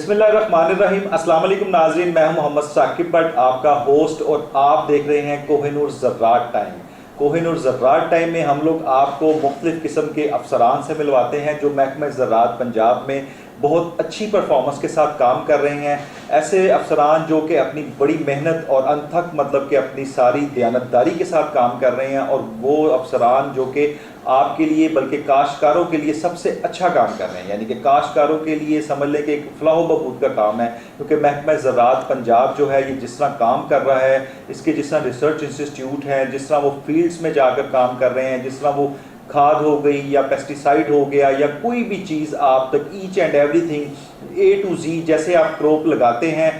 बिस्मिल्लाहिर्रहमानिर्रहीम। अस्सलाम वालेकुम नाज़रीन, मैं हूं मोहम्मद साकिब भट्ट, आपका होस्ट, और आप देख रहे हैं कोहिनूर ज़र्रात टाइम। कोहिनूर ज़र्रात टाइम में हम लोग आपको मुख्तलिफ़ किस्म के अफसरान से मिलवाते हैं जो महकमा ज़राअत पंजाब में बहुत अच्छी परफॉर्मेंस के साथ काम कर रहे हैं। ऐसे अफसरान जो कि अपनी बड़ी मेहनत और अनथक मतलब कि अपनी सारी दयानतदारी के साथ काम कर रहे हैं, और वो अफसरान जो कि आपके लिए बल्कि काश्तकारों के लिए सबसे अच्छा काम कर रहे हैं। यानी कि काश्तकारों के लिए समझ लें कि एक फलाह बहबूद का काम है, क्योंकि महकमा ज़राअत पंजाब जो है ये जिस तरह काम कर रहा है, इसके जिस तरह रिसर्च इंस्टीट्यूट हैं, जिस तरह वो फील्ड्स में जाकर काम कर रहे हैं, जिस तरह वो खाद हो गई या पेस्टिसाइड हो गया या कोई भी चीज़ आप तक each and everything A to Z, जैसे आप क्रॉप लगाते हैं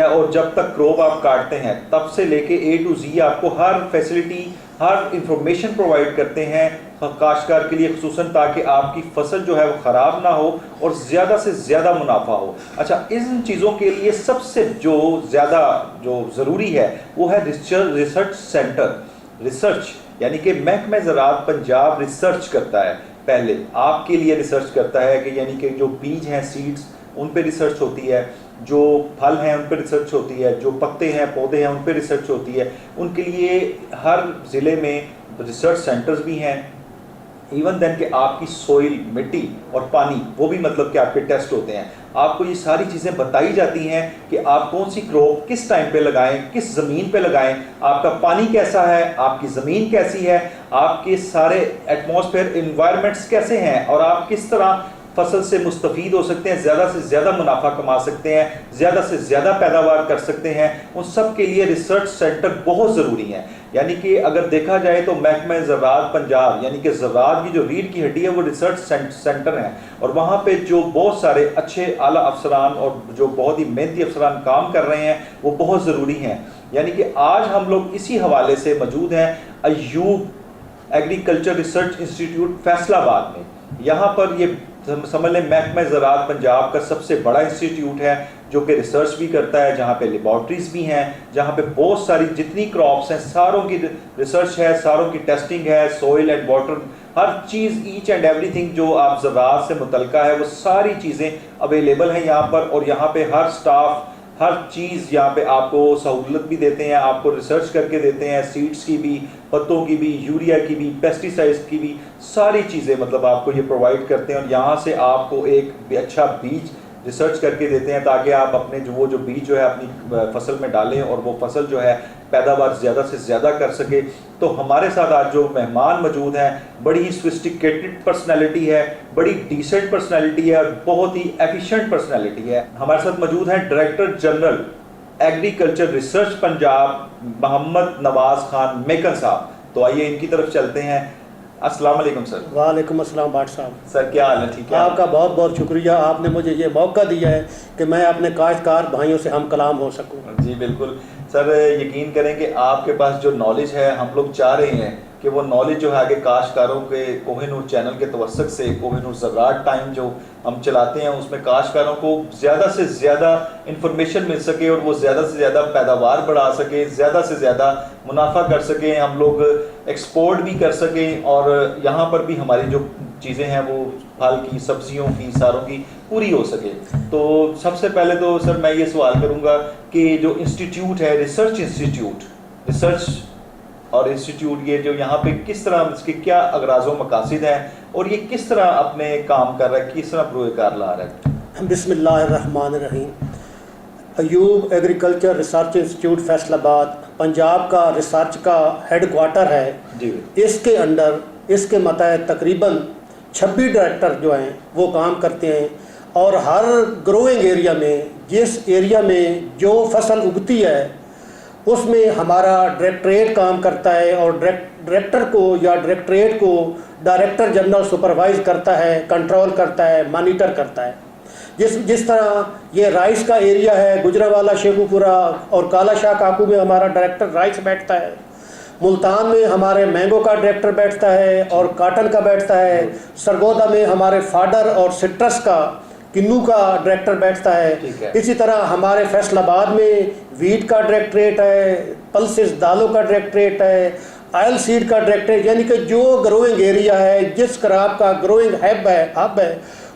और जब तक क्रॉप आप काटते हैं तब से लेके ए टू जी आपको हर फैसिलिटी, हर इंफॉर्मेशन प्रोवाइड करते हैं काश्तकार के लिए खुसूसन, ताकि आपकी फसल जो है वो ख़राब ना हो और ज़्यादा से ज़्यादा मुनाफा हो। अच्छा, इन चीज़ों के लिए सबसे जो ज़्यादा जो ज़रूरी है वो है रिसर्च सेंटर। रिसर्च यानी कि महकमा ज़राअत पंजाब रिसर्च करता है, पहले आपके लिए रिसर्च करता है कि यानी कि जो बीज हैं, सीड्स, उन पे रिसर्च होती है, जो फल हैं उन पे रिसर्च होती है, जो पत्ते हैं, पौधे हैं, उन पे रिसर्च होती है। उनके लिए हर ज़िले में रिसर्च सेंटर्स भी हैं। इवन देन कि आपकी सोइल, मिट्टी और पानी, वो भी मतलब कि आपके टेस्ट होते हैं। आपको ये सारी चीज़ें बताई जाती हैं कि आप कौन सी क्रॉप किस टाइम पे लगाएं, किस ज़मीन पे लगाएं, आपका पानी कैसा है, आपकी ज़मीन कैसी है, आपके सारे एटमॉस्फेयर इन्वायरमेंट्स कैसे हैं, और आप किस तरह फसल से मुस्तफ़ीद हो सकते हैं, ज़्यादा से ज़्यादा मुनाफा कमा सकते हैं, ज़्यादा से ज़्यादा पैदावार कर सकते हैं। उन सब के लिए रिसर्च सेंटर बहुत ज़रूरी हैं। यानी कि अगर देखा जाए तो महकमा ज़राअत पंजाब यानी कि ज़राअत की जो रीढ़ की हड्डी है वो रिसर्च सेंटर है, और वहाँ पे जो बहुत सारे अच्छे आला अफसरान और जो बहुत ही मेहनती अफसरान काम कर रहे हैं वो बहुत ज़रूरी हैं। यानी कि आज हम लोग इसी हवाले से मौजूद हैं Ayub agriculture research institute Faisalabad में। यहाँ पर ये समझ लें महकमा ज़राअत पंजाब का सबसे बड़ा इंस्टीट्यूट है जो कि रिसर्च भी करता है, जहाँ पे लेबॉर्ट्रीज भी हैं, जहाँ पे बहुत सारी जितनी क्रॉप्स हैं सारों की रिसर्च है, सारों की टेस्टिंग है, soil and water, her cheese, each and everything जो आप ज़राअत से मुतल्लिका है वो सारी चीज़ें अवेलेबल हैं यहाँ पर। और यहाँ पे हर स्टाफ, हर चीज़ यहाँ पे आपको सहूलत भी देते हैं, आपको रिसर्च करके देते हैं, सीड्स की भी, पत्तों की भी, यूरिया की भी, पेस्टिसाइड्स की भी, सारी चीज़ें मतलब आपको ये प्रोवाइड करते हैं। और यहाँ से आपको एक अच्छा बीज रिसर्च करके देते हैं ताकि आप अपने जो बीज जो है अपनी फसल में डालें और वो फसल जो है पैदावार ज़्यादा से ज़्यादा कर सके। तो हमारे साथ आज जो मेहमान मौजूद हैं, बड़ी ही सोफिस्टिकेटेड पर्सनैलिटी है, बड़ी डिसेंट पर्सनैलिटी है और बहुत ही एफिशिएंट पर्सनैलिटी है। हमारे साथ मौजूद हैं director general agriculture research Punjab Mohammad Nawaz Khan Mekan साहब। तो आइए इनकी तरफ चलते हैं। अस्सलाम वालेकुम सर। वालेकुम अस्सलाम बाट साहब। सर क्या हाल है? ठीक है। आपका बहुत बहुत शुक्रिया, आपने मुझे ये मौका दिया है कि मैं अपने काश्तकार भाइयों से हम कलाम हो सकूं। जी बिल्कुल सर, यकीन करें कि आपके पास जो नॉलेज है, हम लोग चाह रहे हैं कि वो नॉलेज जो है आगे काश्तकारों के कोहिनूर चैनल के तवस्सुत से कोहिनूर ज़राअत टाइम जो हम चलाते हैं उसमें काश्तकारों को ज़्यादा से ज़्यादा इंफॉर्मेशन मिल सके और वो ज़्यादा से ज़्यादा पैदावार बढ़ा सके, ज़्यादा से ज़्यादा मुनाफा कर सकें, हम लोग एक्सपोर्ट भी कर सकें, और यहाँ पर भी हमारी जो चीज़ें हैं वो फल की, सब्जियों की, सारों की पूरी हो सके। तो सबसे पहले तो सर मैं ये सवाल करूँगा कि जो इंस्टीट्यूट है, रिसर्च इंस्टीट्यूट, रिसर्च और इंस्टीट्यूट, ये जो यहाँ पे किस तरह, इसके क्या अगराज़ मकासिद हैं और ये किस तरह अपने काम कर रहा है, किस तरह प्रोकार ला रहा है? बिस्मिल्लाहिर्रहमानिर्रहीम। Ayub agriculture research institute Faisalabad Punjab का रिसर्च का हेड क्वार्टर है जी। इसके अंडर, इसके मतहत तकरीबन 26 डायरेक्टर जो हैं वो काम करते हैं, और हर ग्रोइंग एरिया में, जिस एरिया में जो फसल उगती है उसमें हमारा डायरेक्टरेट काम करता है, और डायरेक्टर को या डायरेक्टरेट को डायरेक्टर जनरल सुपरवाइज करता है, कंट्रोल करता है, मॉनिटर करता है। जिस तरह ये राइस का एरिया है, गुजरावाला, शेखुपुरा और काला शाह काकू में हमारा डायरेक्टर राइस बैठता है, मुल्तान में हमारे मैंगो का डायरेक्टर बैठता है और काटन का बैठता है, सरगोदा में हमारे फाडर और सिट्रस का, किन्नू का डायरेक्टर बैठता है। इसी तरह हमारे फैसलाबाद में वीट का डायरेक्टरेट है, पल्सेस दालों का डायरेक्टरेट है, ऑयल सीड का डायरेक्टरेट, यानी कि जो ग्रोइंग एरिया है, जिस क्रॉप का ग्रोइंग हब है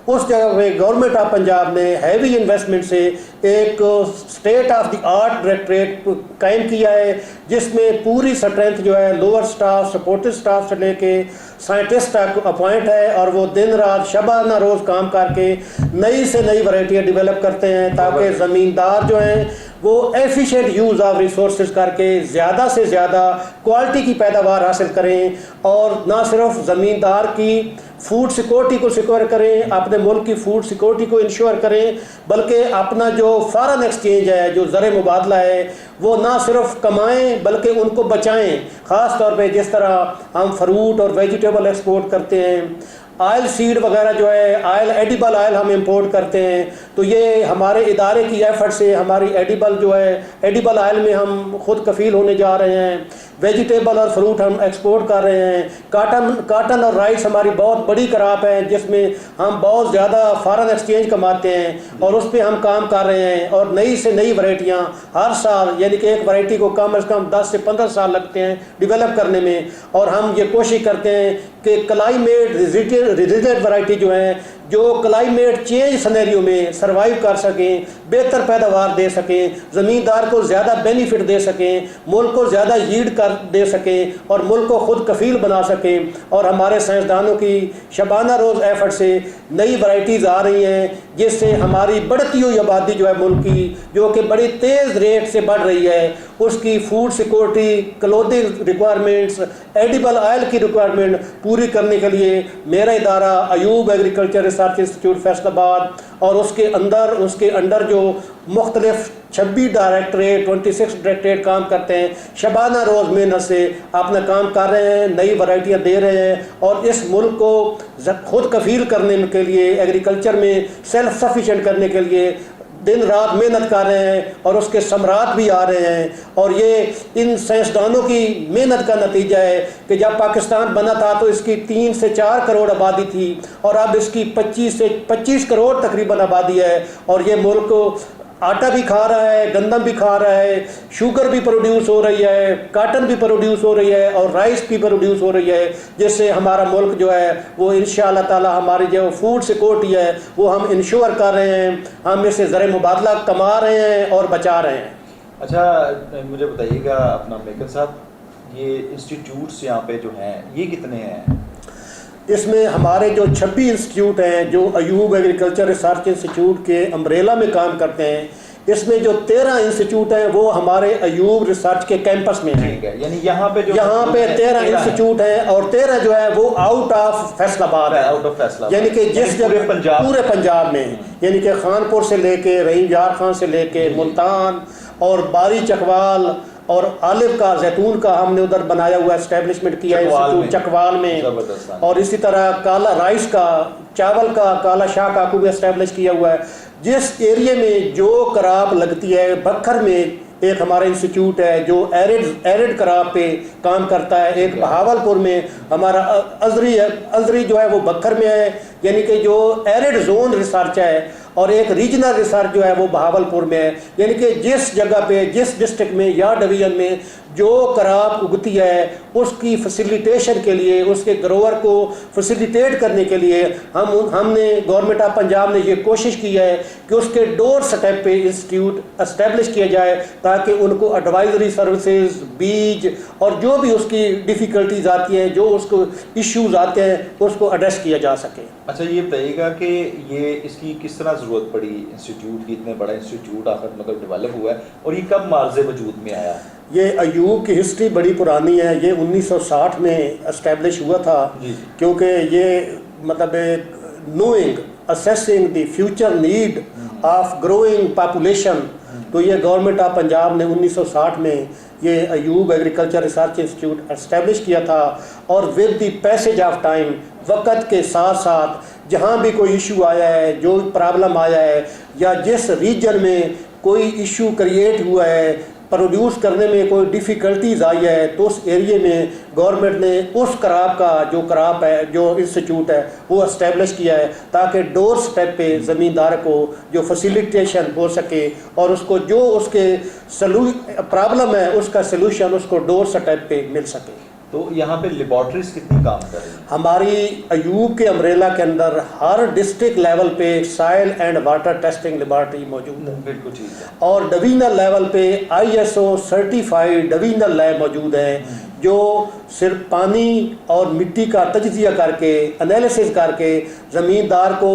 उस जगह पे गवर्नमेंट ऑफ पंजाब ने हैवी इन्वेस्टमेंट से एक state of the art directorate कायम किया है, जिसमें पूरी स्ट्रेंथ जो है लोअर स्टाफ, सपोर्टिव स्टाफ से लेके साइंटिस्ट तक अपॉइंट है, और वो दिन रात शबाना रोज़ काम करके नई से नई वैरायटियाँ डेवलप करते हैं, ताकि ज़मींदार जो हैं वो एफिशिएंट यूज़ ऑफ रिसोर्सेज करके ज़्यादा से ज़्यादा क्वालिटी की पैदावार हासिल करें, और ना सिर्फ ज़मींदार की फूड सिक्योरिटी को सिक्योर करें, अपने मुल्क की फूड सिक्योरिटी को इंश्योर करें, बल्कि अपना जो फॉरेन एक्सचेंज है, जो ज़र मुबादला है, वो ना सिर्फ कमाएं बल्कि उनको बचाएं। ख़ास तौर पे जिस तरह हम फ्रूट और वेजिटेबल एक्सपोर्ट करते हैं, ऑयल सीड वगैरह जो है, ऑयल एडिबल ऑयल हम इंपोर्ट करते हैं, तो ये हमारे इदारे की एफर्ट से हमारी एडिबल जो है, एडिबल ऑयल में हम खुद कफ़ील होने जा रहे हैं। वेजिटेबल और फ्रूट हम एक्सपोर्ट कर रहे हैं। काटन और राइस हमारी बहुत बड़ी क्रॉप है, जिसमें हम बहुत ज़्यादा फॉरेन एक्सचेंज कमाते हैं, और उस पर हम काम कर रहे हैं। और नई से नई वैरायटियाँ हर साल, यानी कि एक वैरायटी को कम से कम 10 से 15 साल लगते हैं डेवलप करने में, और हम ये कोशिश करते हैं कि क्लाइमेट रेजिस्टेंट वैरायटी जो है, जो क्लाइमेट चेंज सिनेरियो में सर्वाइव कर सकें, बेहतर पैदावार दे सकें, ज़मींदार को ज़्यादा बेनिफिट दे सकें, मुल्क को ज़्यादा यील्ड कर दे सकें, और मुल्क को खुद कफ़ील बना सकें। और हमारे साइंसदानों की शबाना रोज़ एफर्ट से नई वैरायटीज़ आ रही हैं, जिससे हमारी बढ़ती हुई आबादी जो है मुल्क की, जो कि बड़ी तेज़ रेट से बढ़ रही है, उसकी food security, clothing requirements, edible oil की रिक्वायरमेंट पूरी करने के लिए मेरा इदारा Ayub agriculture research institute Faisalabad और उसके अंडर जो मुख्तलिफ 26 डायरेक्टरेट, 26 डायरेक्टरेट काम करते हैं, शबाना रोज़ मेहनत से अपना काम कर रहे हैं, नई वैरायटियाँ दे रहे हैं, और इस मुल्क को खुद कफ़ील करने के लिए, एग्रीकल्चर में सेल्फ सफिशेंट करने के लिए दिन रात मेहनत कर रहे हैं, और उसके समरात भी आ रहे हैं। और ये इन साइंसदानों की मेहनत का नतीजा है कि जब पाकिस्तान बना था तो इसकी 3 से 4 करोड़ आबादी थी, और अब इसकी 25 से 25 करोड़ तकरीबन आबादी है, और ये मुल्क आटा भी खा रहा है, गंदम भी खा रहा है, शुगर भी प्रोड्यूस हो रही है, काटन भी प्रोड्यूस हो रही है, और राइस भी प्रोड्यूस हो रही है, जिससे हमारा मुल्क जो है वो इंशाअल्लाह ताला हमारी जो फूड सिक्योरिटी है वो हम इंश्योर कर रहे हैं, हम इससे ज़र मुबादला कमा रहे हैं और बचा रहे हैं। अच्छा, मुझे बताइएगा अपना मेकर साहब, ये इंस्टीट्यूट्स यहाँ पे जो हैं ये कितने हैं? इसमें हमारे जो 26 इंस्टीट्यूट हैं जो अयूब एग्रीकल्चर रिसर्च इंस्टीट्यूट के अम्ब्रेला में काम करते हैं, इसमें जो 13 इंस्टीट्यूट हैं वो हमारे अयूब रिसर्च के कैंपस में हैं। यानी यहाँ पे 13 इंस्टीट्यूट हैं, और 13 जो है वो आउट ऑफ फैसलाबाद है, आउट ऑफ फैसलाबाद, यानी कि जिस जगह पूरे पंजाब में, यानी कि खानपुर से लेके रहीम यार खान से लेके मुल्तान और बारी चकवाल और आलिफ का, जैतून का हमने उधर बनाया हुआ एस्टेब्लिशमेंट किया है चकवाल में, और इसी तरह काला राइस का, चावल का, काला शाह काकू भी एस्टेब्लिश किया हुआ है। जिस एरिया में जो क्रॉप लगती है, बखर में एक हमारा इंस्टीट्यूट है जो एरिड क्रॉप पे काम करता है, एक बहावलपुर में हमारा अजरी जो है वो बखर में है, यानी कि जो एरिड जोन रिसर्च है, और एक रीजनल रिसर्च जो है वो बहावलपुर में है। यानी कि जिस जगह पे, जिस डिस्ट्रिक्ट में या डिवीज़न में जो क्रॉप उगती है उसकी फैसिलिटेशन के लिए, उसके ग्रोवर को फैसिलिटेट करने के लिए हमने गवर्नमेंट ऑफ पंजाब ने ये कोशिश की है कि उसके डोर स्टेप पे इंस्टीट्यूट एस्टेब्लिश किया जाए, ताकि उनको एडवाइजरी सर्विसेज, बीज और जो भी उसकी डिफ़िकल्टीज आती हैं, जो उसको इश्यूज आते हैं, उसको एड्रेस किया जा सके। अच्छा, ये बताइएगा कि ये इसकी किस तरह ज़रूरत पड़ी इंस्टीट्यूट की, इतने बड़ा इंस्टीट्यूट आखिर मतलब डेवलप हुआ है, और ये कब मार्ज़े वजूद में आया? ये अयूब की हिस्ट्री बड़ी पुरानी है, ये 1960 में एस्टेब्लिश हुआ था, क्योंकि ये मतलब knowing, assessing the future need of growing population, तो ये गवर्नमेंट ऑफ पंजाब ने 1960 में ये Ayub agriculture research institute establish किया था। और with the passage of time, वक्त के साथ साथ जहाँ भी कोई इशू आया है, जो प्रॉब्लम आया है, या जिस रीजन में कोई इशू क्रिएट हुआ है, प्रोड्यूस करने में कोई डिफ़िकल्टीज आई है, तो उस एरिया में गवर्नमेंट ने उस क्रॉप का, जो क्रॉप है, जो इंस्टीट्यूट है वो एस्टेब्लिश किया है, ताकि डोर स्टेप पे ज़मींदार को जो फैसिलिटेशन हो सके, और उसको जो उसके प्रॉब्लम है उसका सलूशन उसको डोर स्टेप पे मिल सके। तो यहाँ पे लेबॉर्ट्रीज कितनी काम कर रही हैं? हमारी अयूब के अम्ब्रेला के अंदर हर डिस्ट्रिक्ट लेवल पे soil and water testing laboratory मौजूद है। बिल्कुल ठीक है। और डिवीजनल लेवल पे ISO सर्टिफाइड डिवीजनल लैब मौजूद है जो सिर्फ पानी और मिट्टी का तजिया करके एनालिसिस करके ज़मींदार को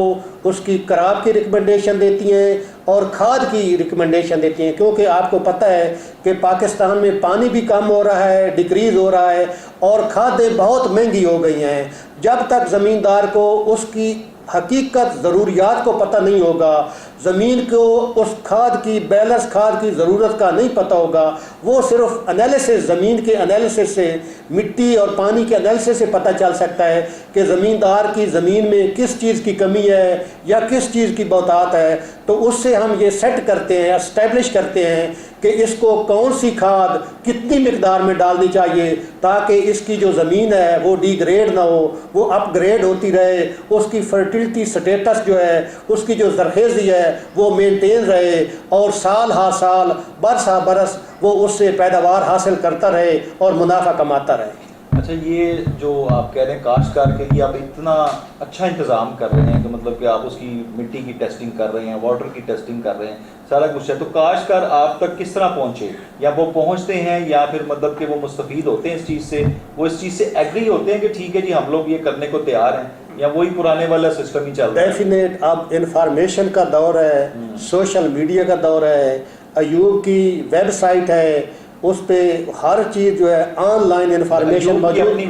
उसकी कराब की रिकमेंडेशन देती हैं और खाद की रिकमेंडेशन देती हैं, क्योंकि आपको पता है कि पाकिस्तान में पानी भी कम हो रहा है, डिक्रीज़ हो रहा है और खादें बहुत महंगी हो गई हैं। जब तक ज़मींदार को उसकी हकीकत ज़रूरियात को पता नहीं होगा, ज़मीन को उस खाद की बैलेंस खाद की ज़रूरत का नहीं पता होगा, वो सिर्फ एनालिसिस ज़मीन के एनालिसिस से मिट्टी और पानी के एनालिसिस से पता चल सकता है कि ज़मींदार की ज़मीन में किस चीज़ की कमी है या किस चीज़ की बहुतात है। तो उससे हम ये सेट करते हैं, एस्टेब्लिश करते हैं कि इसको कौन सी खाद कितनी मिकदार में डालनी चाहिए ताकि इसकी जो ज़मीन है वो डिग्रेड ना हो, वो अपग्रेड होती रहे, उसकी फर्टिलिटी स्टेटस जो है, उसकी जो ज़रखेज़ी है वो मेंटेन रहे और साल हा साल बरस हा बरस वो उससे पैदावार हासिल करता रहे और मुनाफा कमाता रहे। अच्छा, ये जो आप कह रहे हैं काश्तकार के लिए आप इतना अच्छा इंतज़ाम कर रहे हैं कि मतलब कि आप उसकी मिट्टी की टेस्टिंग कर रहे हैं, वाटर की टेस्टिंग कर रहे हैं, सारा कुछ है, तो काश्तकार आप तक किस तरह पहुँचे? या वो पहुँचते हैं या फिर मतलब कि वो मुस्तफ़ीद होते हैं इस चीज़ से, वो इस चीज़ से एग्री होते हैं कि ठीक है जी हम लोग ये करने को तैयार हैं, या वही पुराने वाला सिस्टम ही चल रहा है? डेफिनेट अब इंफॉर्मेशन का दौर है, सोशल मीडिया का दौर है, अयूब की वेबसाइट है, उस पे हर चीज़ जो है ऑनलाइन इंफॉर्मेशन मौजूद,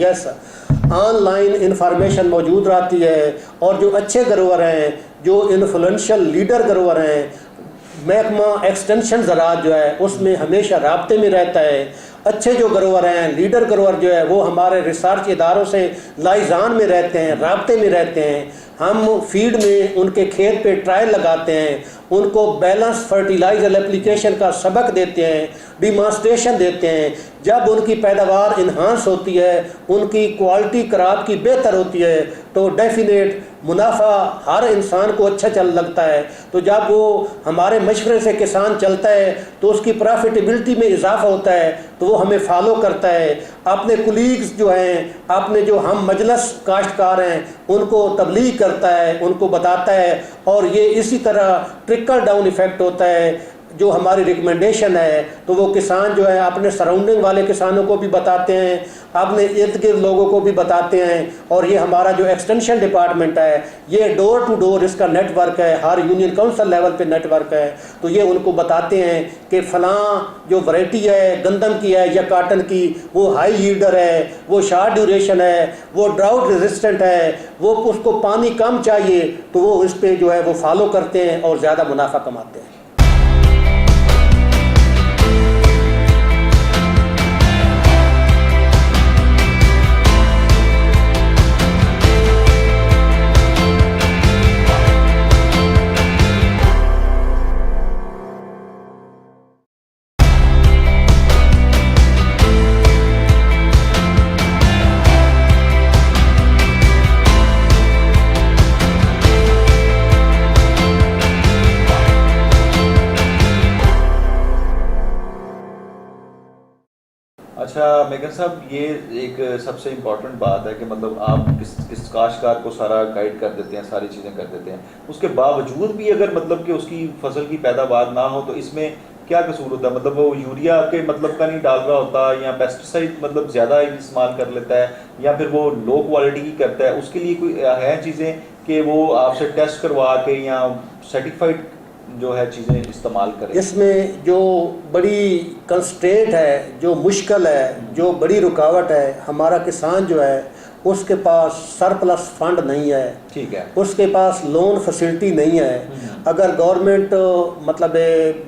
यस ऑनलाइन इंफॉर्मेशन मौजूद रहती है। और जो अच्छे ग्रोवर हैं, जो इन्फ्लुएंशियल लीडर ग्रोवर हैं, महकमा एक्सटेंशन ज़राअत जो है उसमें हमेशा राब्ते में रहता है। अच्छे जो ग्रोवर हैं, लीडर ग्रोवर जो है वो हमारे रिसर्च इदारों से लाइजान में रहते हैं, राब्ते में रहते हैं। हम फील्ड में उनके खेत पे ट्रायल लगाते हैं, उनको बैलेंस फर्टिलाइजर एप्लीकेशन का सबक देते हैं, डिमॉन्स्ट्रेशन देते हैं। जब उनकी पैदावार इन्हांस होती है, उनकी क्वालिटी क्रॉप की बेहतर होती है, तो डेफिनेट मुनाफा हर इंसान को अच्छा चल लगता है। तो जब वो हमारे मशवरे से किसान चलता है तो उसकी प्रॉफिटेबिलिटी में इजाफा होता है, तो वो हमें फॉलो करता है। अपने कुलीग्स जो हैं, अपने जो हम मजलस काश्तकार हैं, उनको तबलीग करता है, उनको बताता है, और ये इसी तरह ट्रिकल डाउन इफ़ेक्ट होता है। जो हमारी रिकमेंडेशन है तो वो किसान जो है अपने सराउंडिंग वाले किसानों को भी बताते हैं, अपने इर्द गिर्द लोगों को भी बताते हैं। और ये हमारा जो एक्सटेंशन डिपार्टमेंट है, ये डोर टू डोर इसका नेटवर्क है, हर यूनियन काउंसिल लेवल पे नेटवर्क है। तो ये उनको बताते हैं कि फ़लाँ जो वैरायटी है गंदम की है या काटन की, वो हाई यील्डर है, वो शॉर्ट ड्यूरेशन है, वो ड्राउट रेजिस्टेंट है, वो उसको पानी कम चाहिए, तो वो इस पर जो है वो फॉलो करते हैं और ज़्यादा मुनाफा कमाते हैं। अच्छा मेघन साहब, ये एक सबसे इम्पॉर्टेंट बात है कि मतलब आप किस काश्तकार को सारा गाइड कर देते हैं, सारी चीज़ें कर देते हैं, उसके बावजूद भी अगर मतलब कि उसकी फसल की पैदावार ना हो तो इसमें क्या कसूर होता है? मतलब वो यूरिया के मतलब का नहीं डाल रहा होता, या पेस्टिसाइड मतलब ज़्यादा इस्तेमाल कर लेता है, या फिर वो लो क्वालिटी की करता है? उसके लिए कोई है चीज़ें कि वो आपसे टेस्ट करवा के या सर्टिफाइड जो है चीज़ें इस्तेमाल करें? इसमें जो बड़ी कंस्ट्रेंट है, जो मुश्किल है, जो बड़ी रुकावट है, हमारा किसान जो है उसके पास सरप्लस फंड नहीं है, ठीक है, उसके पास लोन फैसिलिटी नहीं है। अगर गवर्नमेंट मतलब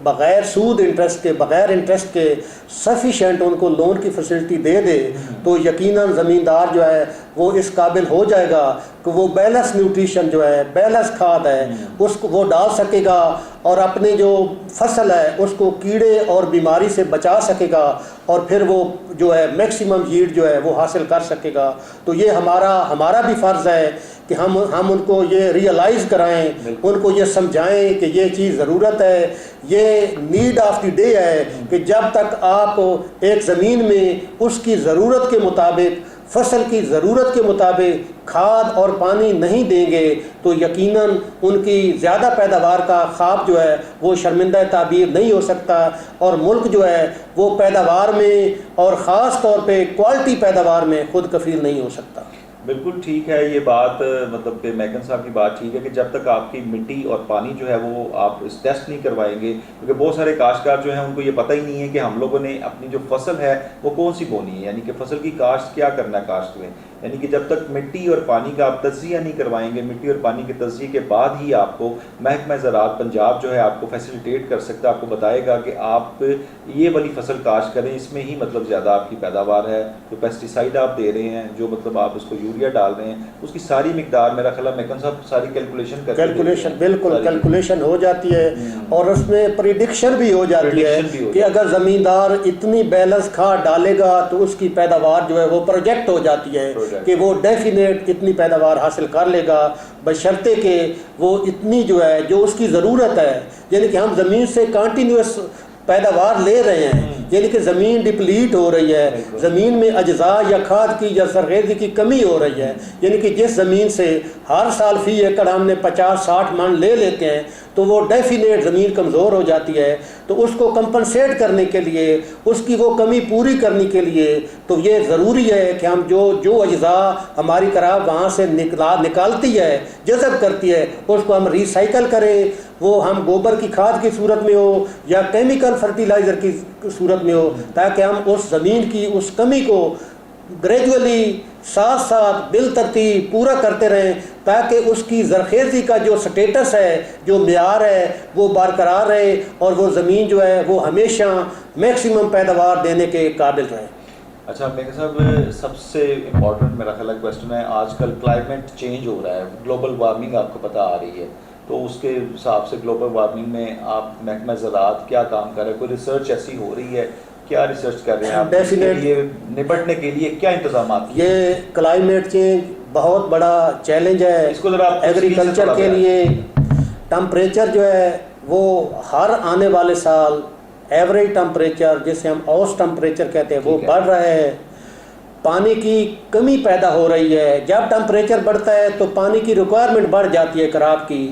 बग़ैर सूद इंटरेस्ट के, बग़ैर इंटरेस्ट के सफिशेंट उनको लोन की फैसिलिटी दे दे तो यकीनन ज़मींदार जो है वो इस काबिल हो जाएगा कि वो बैलेंस न्यूट्रिशन जो है, बैलेंस खाद है, उसको वो डाल सकेगा और अपनी जो फसल है उसको कीड़े और बीमारी से बचा सकेगा, और फिर वो जो है मैक्सिमम यील्ड जो है वो हासिल कर सकेगा। तो ये हमारा भी फ़र्ज़ है कि हम उनको ये रियलाइज़ कराएं, उनको ये समझाएं कि ये चीज़ ज़रूरत है, ये नीड ऑफ द डे है कि जब तक आप एक ज़मीन में उसकी ज़रूरत के मुताबिक, फसल की ज़रूरत के मुताबिक खाद और पानी नहीं देंगे तो यकीनन उनकी ज़्यादा पैदावार का ख्वाब जो है वो शर्मिंदा ताबीर नहीं हो सकता, और मुल्क जो है वो पैदावार में और ख़ास तौर पे क्वालिटी पैदावार में खुद कफील नहीं हो सकता। बिल्कुल ठीक है ये बात, मतलब कि मैकन साहब की बात ठीक है कि जब तक आपकी मिट्टी और पानी जो है वो आप इस टेस्ट नहीं करवाएंगे, क्योंकि बहुत सारे काश्तकार जो हैं उनको ये पता ही नहीं है कि हम लोगों ने अपनी जो फसल है वो कौन सी बोनी है, यानी कि फसल की काश्त क्या करना है काश्त में, यानी कि जब तक मिट्टी और पानी का आप तज्जिया नहीं करवाएंगे, मिट्टी और पानी के तज्जिए के बाद ही आपको महकमा ज़राअत पंजाब जो है आपको फैसिलिटेट कर सकता है, आपको बताएगा कि आप ये वाली फसल काश्त करें, इसमें ही मतलब ज़्यादा आपकी पैदावार है, जो पेस्टिसाइड आप दे रहे हैं, जो मतलब आप उसको यूरिया डाल रहे हैं, उसकी सारी मिकदार मेरा ख्याल मैकन साहब सारी कैलकुलेशन बिल्कुल कैलकुलेशन हो जाती है, और उसमें प्रिडिक्शन भी हो जाती है कि अगर ज़मींदार इतनी बैलेंस खाद डालेगा तो उसकी पैदावार जो है वो प्रोजेक्ट हो जाती है कि वो डेफिनेट इतनी पैदावार हासिल कर लेगा, बशर्ते कि वो इतनी जो है जो उसकी ज़रूरत है, यानी कि हम ज़मीन से कंटिन्यूस पैदावार ले रहे हैं, यानी कि ज़मीन डिप्लीट हो रही है, ज़मीन में अज्जा या खाद की या सरखेज़ी की कमी हो रही है, यानी कि जिस ज़मीन से हर साल फी एकड़ हमने 50-60 मन ले लेते हैं तो वो डेफिनेट ज़मीन कमज़ोर हो जाती है, तो उसको कंपनसेट करने के लिए, उसकी वो कमी पूरी करने के लिए तो ये ज़रूरी है कि हम जो अज्जा हमारी कराब वहाँ से निकालती है, जज़ब करती है, उसको हम रिसाइकल करें, वो हम गोबर की खाद की सूरत में हो या केमिकल फर्टिलाइज़र की सूरत में हो, ताकि हम उस ज़मीन की उस कमी को ग्रेजुअली साथ साथ बिल तरतीब पूरा करते रहें, ताकि उसकी ज़रखेज़ी का जो स्टेटस है, जो मेयार है वो बरकरार रहे और वो ज़मीन जो है वो हमेशा मैक्सिमम पैदावार देने के काबिल रहे। अच्छा मैकन साहब, सबसे इम्पोर्टेंट मेरा ख्याल क्वेश्चन है, आजकल क्लाइमेट चेंज हो रहा है, ग्लोबल वार्मिंग आपको पता आ रही है, तो उसके हिसाब से ग्लोबल वार्मिंग में आप महकमा ज़राअत क्या काम कर रहे हैं, कोई रिसर्च ऐसी हो रही है, क्या रिसर्च कर रहे हैं आप, ये निपटने के लिए क्या इंतजाम? ये क्लाइमेट चेंज बहुत बड़ा चैलेंज है इसको जरा एग्रीकल्चर के लिए। टम्परेचर जो है वो हर आने वाले साल एवरेज टम्परेचर, जिसे हम औसत टम्परेचर कहते हैं, वो बढ़ रहा है। पानी की कमी पैदा हो रही है, जब टम्परेचर बढ़ता है तो पानी की रिक्वायरमेंट बढ़ जाती है, कराब की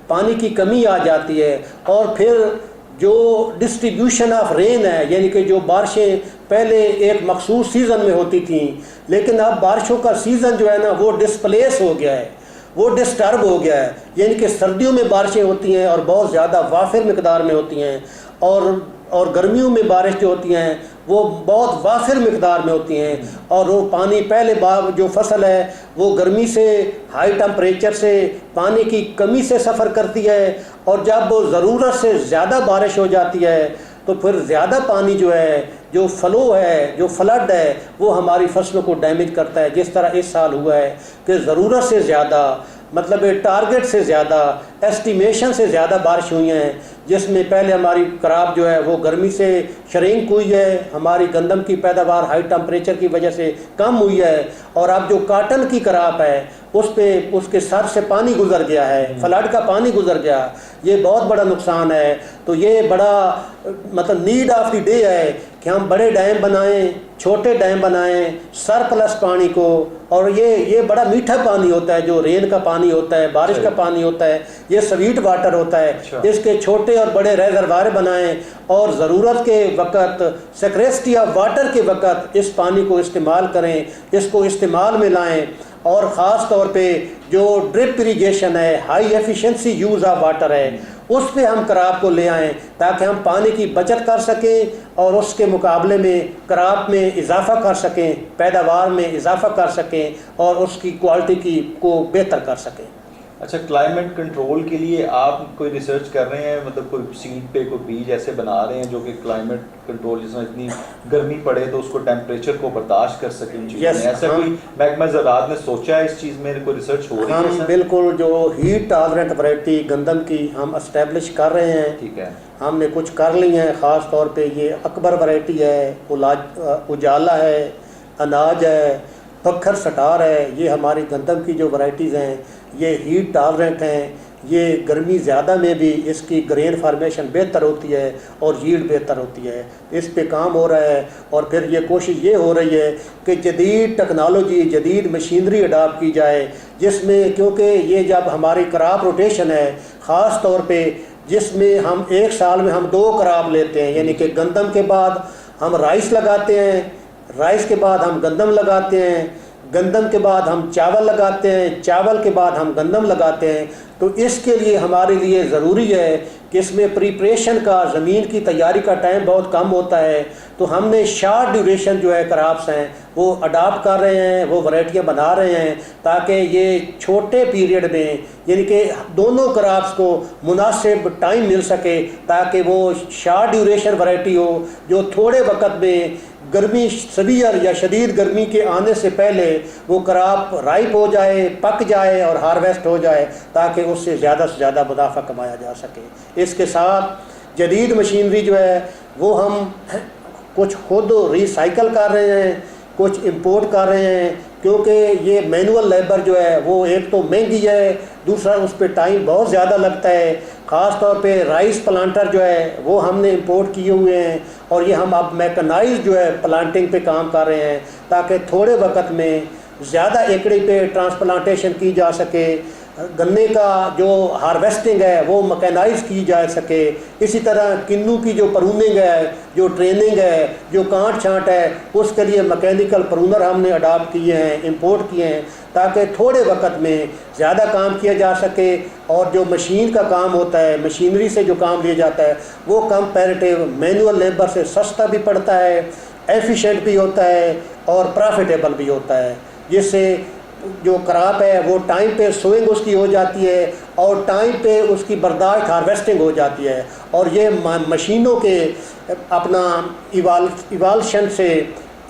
पानी की कमी आ जाती है, और फिर जो डिस्ट्रीब्यूशन ऑफ रेन है, यानी कि जो बारिशें पहले एक मखसूस सीज़न में होती थी, लेकिन अब बारिशों का सीज़न जो है ना वो डिस्प्लेस हो गया है, वो डिस्टर्ब हो गया है, यानी कि सर्दियों में बारिशें होती हैं और बहुत ज़्यादा वाफिर मिकदार में होती हैं, और गर्मियों में बारिश जो होती हैं वो बहुत वाफिर मिकदार में होती हैं, और वो पानी पहले बार जो फसल है वो गर्मी से, हाई टम्परेचर से, पानी की कमी से सफ़र करती है, और जब वो ज़रूरत से ज़्यादा बारिश हो जाती है तो फिर ज़्यादा पानी जो है, जो फ्लो है, जो फ्लड है, वो हमारी फसलों को डैमेज करता है, जिस तरह इस साल हुआ है कि ज़रूरत से ज़्यादा, मतलब टारगेट से ज़्यादा, एस्टिमेशन से ज़्यादा बारिश हुई हैं, जिसमें पहले हमारी कराब जो है वो गर्मी से श्रिंक हुई है, हमारी गंदम की पैदावार हाई टम्परेचर की वजह से कम हुई है, और अब जो काटन की कराब है उस पे उसके सर से पानी गुजर गया है, फ्लड का पानी गुजर गया, ये बहुत बड़ा नुकसान है। तो ये बड़ा मतलब नीड ऑफ द डे है कि हम बड़े डैम बनाएं, छोटे डैम बनाएं, सरप्लस पानी को, और ये बड़ा मीठा पानी होता है, जो रेन का पानी होता है, बारिश का पानी होता है, ये स्वीट वाटर होता है, इसके छोटे और बड़े रेजरवायर बनाएं, और ज़रूरत के वक़्त, स्कैर्सिटी ऑफ वाटर के वक़्त इस पानी को इस्तेमाल करें, इसको इस्तेमाल में लाएं, और ख़ास तौर पे जो ड्रिप इरीगेशन है, high efficiency use of water है, उस पे हम कराब को ले आएँ, ताकि हम पानी की बचत कर सकें और उसके मुकाबले में कराब में इजाफ़ा कर सकें, पैदावार में इजाफ़ा कर सकें, और उसकी क्वालिटी को बेहतर कर सकें। अच्छा, क्लाइमेट कंट्रोल के लिए आप कोई रिसर्च कर रहे हैं, मतलब कोई सीड पे कोई बीज ऐसे बना रहे हैं जो कि क्लाइमेट कंट्रोल, जिसमें इतनी गर्मी पड़े तो उसको टेम्परेचर को बर्दाश्त कर सकें? ऐसा कोई महकमा ज़राअत ने सोचा है इस चीज़ में, कोई रिसर्च हो रही है? हम बिल्कुल जो हीट टॉलरेंट वैरायटी गंदम की हम एस्टेब्लिश कर रहे हैं। ठीक है, हमने कुछ कर ली हैं, ख़ास तौर पे ये अकबर वैरायटी है, उजाला है, अनाज है, फखर सटार है, ये हमारी गंदम की जो वैरायटीज़ हैं ये हीट टॉलरेंट हैं, ये गर्मी ज़्यादा में भी इसकी ग्रेन फार्मेशन बेहतर होती है और यील्ड बेहतर होती है। इस पे काम हो रहा है और फिर ये कोशिश ये हो रही है कि जदीद टेक्नोलॉजी, जदीद मशीनरी अडाप्ट की जाए, जिसमें क्योंकि ये जब हमारी क्रॉप रोटेशन है ख़ास तौर पे, जिसमें हम एक साल में हम 2 क्रॉप लेते हैं, यानी कि गंदम के बाद हम राइस लगाते हैं, राइस के बाद हम गंदम लगाते हैं, गंदम के बाद हम चावल लगाते हैं, चावल के बाद हम गंदम लगाते हैं। तो इसके लिए हमारे लिए ज़रूरी है कि इसमें प्रिपरेशन का, ज़मीन की तैयारी का टाइम बहुत कम होता है। तो हमने शॉर्ट ड्यूरेशन जो है क्रॉप्स हैं वो अडाप्ट कर रहे हैं, वो वैरायटियाँ बना रहे हैं ताकि ये छोटे पीरियड में, यानी कि दोनों क्रॉप्स को मुनासिब टाइम मिल सके, ताकि वो शॉर्ट ड्यूरेशन वैरायटी हो जो थोड़े वक्त में गर्मी सवियर या शदीद गर्मी के आने से पहले वो क्रॉप राइप हो जाए, पक जाए और हार्वेस्ट हो जाए, ताकि उससे ज़्यादा से ज़्यादा मुनाफा कमाया जा सके। इसके साथ जदीद मशीनरी जो है वो हम कुछ खुद रिसाइकल कर रहे हैं, कुछ इंपोर्ट कर रहे हैं, क्योंकि ये मैनुअल लेबर जो है वो एक तो महंगी है, दूसरा उस पर टाइम बहुत ज़्यादा लगता है। ख़ास तौर पे राइस प्लांटर जो है वो हमने इंपोर्ट किए हुए हैं और ये हम अब मैकेनाइज जो है प्लांटिंग पे काम कर रहे हैं, ताकि थोड़े वक्त में ज़्यादा एकड़ी पे ट्रांसप्लांटेशन की जा सके, गन्ने का जो हार्वेस्टिंग है वो मैकेनाइज की जा सके। इसी तरह किन्नू की जो प्रूनिंग है, जो ट्रेनिंग है, जो कांट छांट है, उसके लिए मैकेनिकल प्रूनर हमने अडाप्ट किए हैं, इंपोर्ट किए हैं, ताकि थोड़े वक्त में ज़्यादा काम किया जा सके। और जो मशीन का काम होता है, मशीनरी से जो काम लिया जाता है वो कंपैरेटिव मैनुअल लेबर से सस्ता भी पड़ता है, एफिशिएंट भी होता है और प्रॉफिटेबल भी होता है, जिससे जो क्रॉप है वो टाइम पे सोइंग उसकी हो जाती है और टाइम पे उसकी बर्दाश्त हार्वेस्टिंग हो जाती है। और ये मशीनों के अपना इवाल्शन से,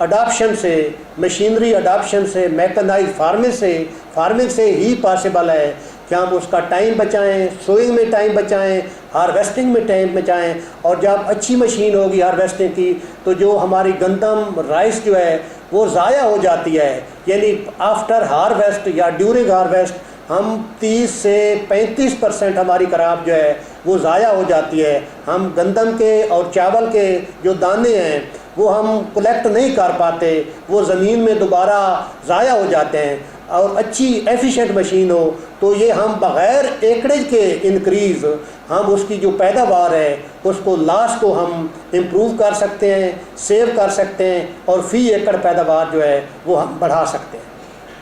अडाप्शन से, मशीनरी अडाप्शन से, मैकेनाइज फार्मिंग से ही पॉसिबल है कि हम उसका टाइम बचाएं, सोइंग में टाइम बचाएं, हार्वेस्टिंग में टाइम बचाएं। और जब अच्छी मशीन होगी हार्वेस्टिंग की तो जो हमारी गंदम राइस जो है वो ज़ाया हो जाती है, यानी आफ्टर हार्वेस्ट या ड्यूरिंग हार्वेस्ट हम 30 से 35% हमारी क्रॉप जो है वो ज़ाया हो जाती है। हम गंदम के और चावल के जो दाने हैं वो हम कलेक्ट नहीं कर पाते, वो ज़मीन में दोबारा ज़ाया हो जाते हैं। और अच्छी एफिशिएंट मशीन हो तो ये हम बग़ैर एकड़ेज के इंक्रीज़ हम उसकी जो पैदावार है उसको लॉस को हम इम्प्रूव कर सकते हैं, सेव कर सकते हैं और फ़ी एकड़ पैदावार जो है वो हम बढ़ा सकते हैं।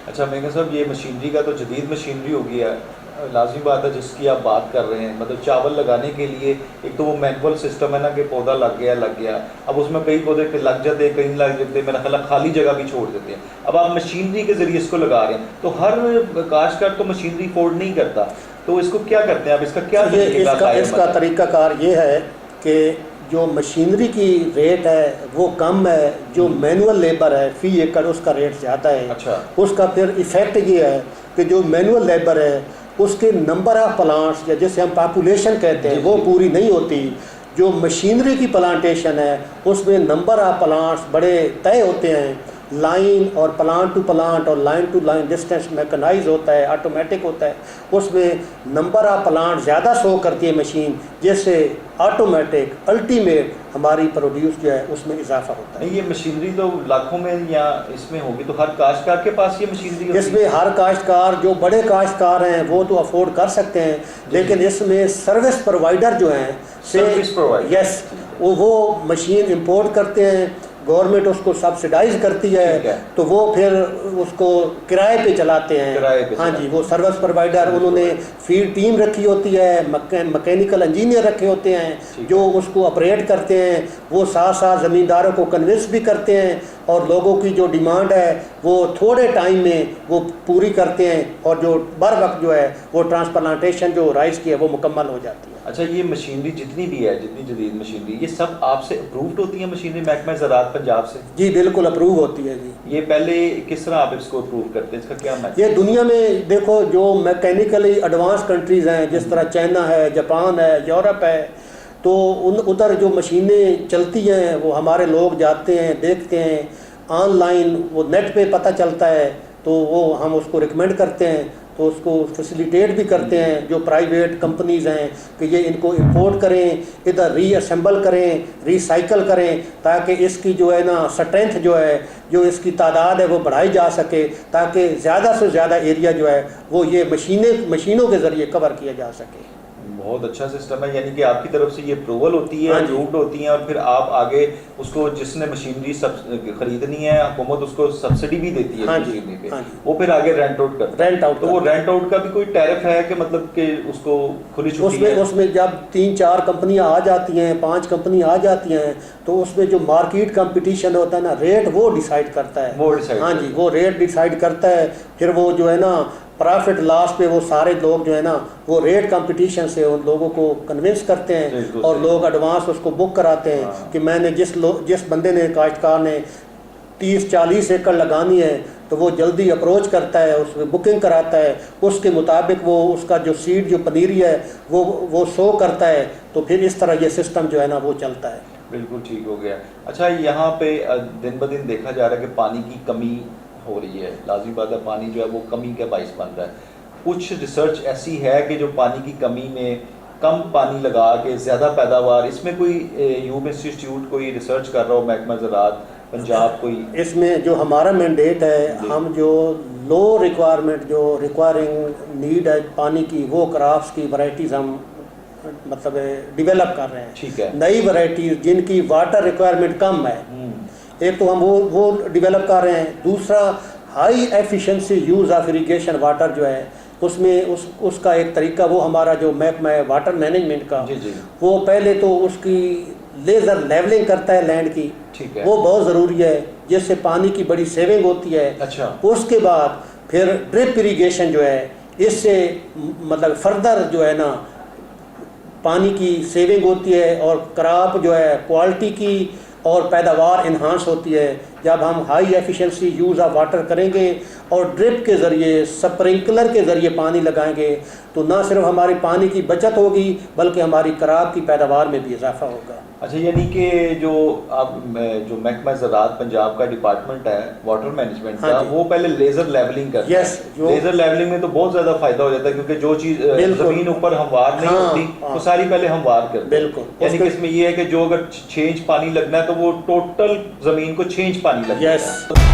अच्छा मेघा साहब, ये मशीनरी का तो जदीद मशीनरी हो गया है, लाजमी बात है जिसकी आप बात कर रहे हैं। मतलब चावल लगाने के लिए एक तो वो मैनुअल सिस्टम है ना कि पौधा लग गया, अब उसमें कई पौधे लग जाते हैं, कहीं लग जाते हैं, मेरा ख्याल खाली जगह भी छोड़ देते हैं। अब आप मशीनरी के ज़रिए इसको लगा रहे हैं तो हर काश्तकार तो मशीनरी अफोर्ड नहीं करता, तो इसको क्या करते हैं आप? इसका क्या इसका तरीक़ाकार ये है कि जो मशीनरी की रेट है वो कम है, जो मैनुअल लेबर है फ़ी एकड़ उसका रेट ज़्यादा है। अच्छा। उसका फिर इफ़ेक्ट ये है कि जो मैनुअल लेबर है उसके नंबर ऑफ प्लांट्स या जैसे हम पॉपुलेशन कहते हैं वो पूरी नहीं होती। जो मशीनरी की प्लांटेशन है उसमें नंबर ऑफ प्लांट्स बड़े तय होते हैं, लाइन और प्लांट टू प्लांट और line to line distance mechanise होता है, ऑटोमेटिक होता है, उसमें नंबर ऑफ प्लांट ज़्यादा शो करती है मशीन, जिससे ऑटोमेटिक अल्टीमेट हमारी प्रोड्यूस जो है उसमें इजाफा होता है। ये मशीनरी तो लाखों में या इसमें होगी, तो हर काश्तकार के पास ये मशीनरी होगी? इसमें हर काश्तकार, जो बड़े काश्तकार हैं वो तो अफोर्ड कर सकते हैं, लेकिन इसमें सर्विस प्रोवाइडर जो हैं सर्विस प्रोवाइडर, यस, वो मशीन इंपोर्ट करते हैं, गवर्नमेंट उसको सब्सिडाइज करती है तो वो फिर उसको किराए पे चलाते हैं। हाँ जी, वो सर्विस प्रोवाइडर, उन्होंने फील्ड टीम रखी होती है, मैकेनिकल इंजीनियर रखे होते हैं जो उसको ऑपरेट करते हैं। वो साथ साथ ज़मींदारों को कन्विंस भी करते हैं और लोगों की जो डिमांड है वो थोड़े टाइम में वो पूरी करते हैं और जो बर वक्त जो है वो ट्रांसप्लांटेशन जो राइस की है वो मुकम्मल हो जाती है। अच्छा, ये मशीनरी जितनी भी है, जितनी जदीद मशीनरी, ये सब आपसे अप्रूव्ड होती है मशीनरी महकमा ज़राअत पंजाब से? जी बिल्कुल अप्रूव होती है जी। ये पहले किस तरह आप इसको अप्रूव करते हैं, इसका क्या मैटर? ये दुनिया में देखो जो मैकेनिकली एडवांस कंट्रीज़ हैं, जिस तरह चाइना है, जापान है, यूरोप है, तो उधर जो मशीनें चलती हैं वो हमारे लोग जाते हैं, देखते हैं, ऑनलाइन वो नेट पे पता चलता है, तो वो हम उसको रिकमेंड करते हैं, तो उसको फैसिलिटेट भी करते हैं जो प्राइवेट कंपनीज़ हैं कि ये इनको इंपोर्ट करें, इधर रीअसेंबल करें, रिसाइकल करें, ताकि इसकी जो है ना स्ट्रेंथ जो है, जो इसकी तादाद है वो बढ़ाई जा सके, ताकि ज़्यादा से ज़्यादा एरिया जो है वो ये मशीनों के ज़रिए कवर किया जा सके। बहुत अच्छा सिस्टम है, यानी कि आपकी तरफ से ये अप्रूवल होती है, अप्रूव्ड होती है, और फिर आप आगे उसको जिसने मशीनरी खरीदनी है हुकूमत उसको सब्सिडी भी देती है मशीनरी पे, वो फिर आगे रेंट आउट करता है। तो वो रेंट आउट का भी कोई टैरिफ है कि मतलब कि उसको खुली छुट्टी है? उसमें जब 3-4 कंपनियां आ जाती हैं, 5 कंपनी आ जाती हैं, तो उसमें जो मार्केट कंपटीशन होता है ना, रेट वो डिसाइड करता है। हाँ जी, वो रेट डिसाइड करता है। फिर वो जो है ना प्रॉफिट लॉस पे वो सारे लोग जो है ना वो रेट कंपटीशन से उन लोगों को कन्विंस करते हैं, और लोग एडवांस उसको बुक कराते हैं कि मैंने जिस बंदे ने, काश्तकार ने 30-40 एकड़ लगानी है, तो वो जल्दी अप्रोच करता है, उसमें बुकिंग कराता है, उसके मुताबिक वो उसका जो सीड जो पनीरी है वो शो करता है। तो फिर इस तरह ये सिस्टम जो है ना वो चलता है। बिल्कुल ठीक हो गया। अच्छा, यहाँ पे दिन ब दिन देखा जा रहा है कि पानी की कमी हो रही है, लाज़मी बात है, पानी जो है वो कमी का बाइस बन रहा है। कुछ रिसर्च ऐसी है कि जो पानी की कमी में कम पानी लगा के ज़्यादा पैदावार, इसमें कोई यूम इंस्टीट्यूट कोई रिसर्च कर रहा हो, महकमा ज़राअत पंजाब कोई? इसमें जो हमारा मैंडेट है, हम जो लो रिक्वायरमेंट, जो रिक्वायरिंग नीड है पानी की, वो क्रॉप्स की वैरायटीज़ हम मतलब डेवलप कर रहे हैं। ठीक है। नई वैरायटीज़ जिनकी वाटर रिक्वायरमेंट कम है, एक तो हम वो डेवलप कर रहे हैं। दूसरा, high efficiency use of irrigation water जो है, उसमें उसका एक तरीका, वो हमारा जो महकमा है वाटर मैनेजमेंट का, जी। वो पहले तो उसकी लेज़र लेवलिंग करता है लैंड की। ठीक है। वो बहुत ज़रूरी है, जिससे पानी की बड़ी सेविंग होती है। अच्छा। उसके बाद फिर ड्रिप इरिगेशन जो है, इससे मतलब फर्दर जो है ना पानी की सेविंग होती है, और क्रॉप जो है क्वालिटी की और पैदावार इन्हांस होती है। जब हम high efficiency use of water करेंगे और ड्रिप के ज़रिए, स्प्रिंकलर के ज़रिए पानी लगाएंगे, तो ना सिर्फ हमारी पानी की बचत होगी बल्कि हमारी क्रॉप की पैदावार में भी इजाफा होगा। अच्छा, यानी कि जो जो महकमा ज़राअत पंजाब का डिपार्टमेंट है वाटर मैनेजमेंट का, वो पहले लेज़र लेवलिंग करता है। लेज़र लेवलिंग में तो बहुत ज़्यादा फायदा हो जाता है, क्योंकि जो चीज़ ज़मीन ऊपर हमवार नहीं होती वो सारी पहले हमवार करते हैं। बिल्कुल। यानी कि इसमें ये है कि जो अगर 6 इंच पानी लगना है तो वो टोटल ज़मीन को 6 इंच पानी लगता है।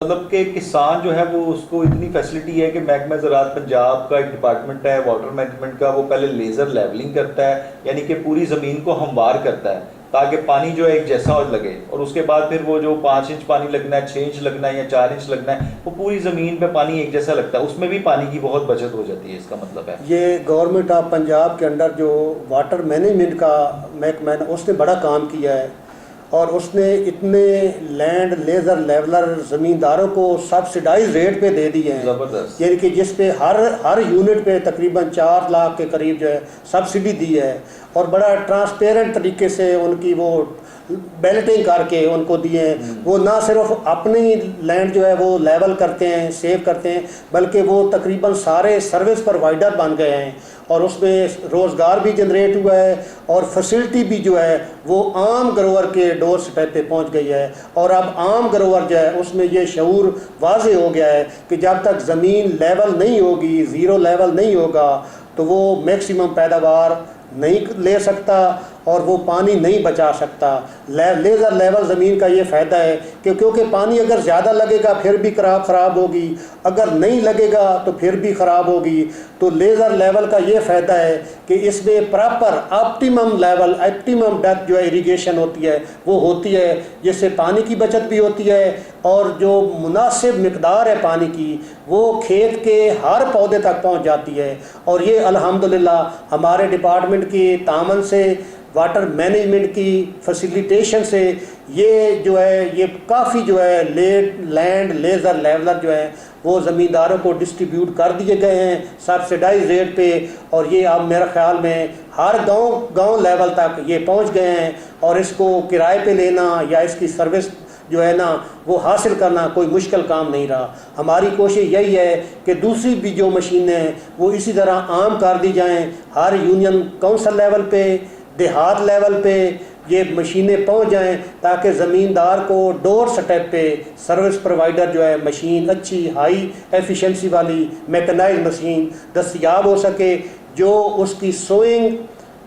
मतलब कि किसान जो है वो उसको इतनी फैसिलिटी है कि महकमा ज़राअत पंजाब का एक डिपार्टमेंट है वाटर मैनेजमेंट का, वो पहले लेज़र लेवलिंग करता है, यानी कि पूरी ज़मीन को हमवार करता है ताकि पानी जो है एक जैसा लगे, और उसके बाद फिर वो जो 5 इंच पानी लगना है, 6 इंच लगना है या 4 इंच लगना है, वो पूरी ज़मीन पे पानी एक जैसा लगता है। उसमें भी पानी की बहुत बचत हो जाती है, इसका मतलब है। ये गवर्नमेंट ऑफ पंजाब के अंडर जो वाटर मैनेजमेंट का महकमा है, उसने बड़ा काम किया है, और उसने इतने लैंड लेज़र लेवलर ज़मींदारों को सब्सिडाइज रेट पे दे दिए हैं। ज़बरदस्त। यानी कि जिस पे हर यूनिट पे तकरीबन 4 लाख के करीब जो है सब्सिडी दी है, और बड़ा ट्रांसपेरेंट तरीके से उनकी वो बैलेटिंग करके उनको दिए हैं। वो ना सिर्फ अपनी लैंड जो है वो लेवल करते हैं, सेव करते हैं, बल्कि वो तकरीबन सारे सर्विस प्रोवाइडर बन गए हैं, और उसमें रोज़गार भी जनरेट हुआ है, और फैसिलिटी भी जो है वो आम ग्रोवर के डोर स्टेप पे पहुंच गई है। और अब आम ग्रोवर जो है उसमें ये शऊर वाज़े हो गया है कि जब तक ज़मीन लेवल नहीं होगी, ज़ीरो लेवल नहीं होगा, तो वो मैक्सिमम पैदावार नहीं ले सकता और वो पानी नहीं बचा सकता। लेज़र लेवल ज़मीन का ये फ़ायदा है कि क्योंकि पानी अगर ज़्यादा लगेगा फिर भी ख़राब होगी, अगर नहीं लगेगा तो फिर भी ख़राब होगी। तो लेज़र लेवल का ये फ़ायदा है कि इसमें proper optimum level, optimum depth जो है इरिगेशन होती है वो होती है, जिससे पानी की बचत भी होती है, और जो मुनासिब मिकदार है पानी की वो खेत के हर पौधे तक पहुंच जाती है। और ये अल्हम्दुलिल्लाह हमारे डिपार्टमेंट की तामन से वाटर मैनेजमेंट की फैसिलिटेशन से ये जो है ये काफ़ी जो है लैंड लेज़र लेवलर जो है वो ज़मींदारों को डिस्ट्रीब्यूट कर दिए गए हैं सब्सिडाइज रेट पे, और ये अब मेरे ख्याल में हर गांव लेवल तक ये पहुंच गए हैं, और इसको किराए पे लेना या इसकी सर्विस जो है ना वो हासिल करना कोई मुश्किल काम नहीं रहा। हमारी कोशिश यही है कि दूसरी भी जो मशीनें हैं वो इसी तरह आम कर दी जाएं, हर यूनियन काउंसिल लेवल पे, देहात लेवल पे ये मशीनें पहुंच जाएं, ताकि ज़मींदार को डोर स्टेप पे सर्विस प्रोवाइडर जो है मशीन अच्छी हाई एफिशिएंसी वाली मैकेनाइज्ड मशीन दस्तयाब हो सके, जो उसकी सोइंग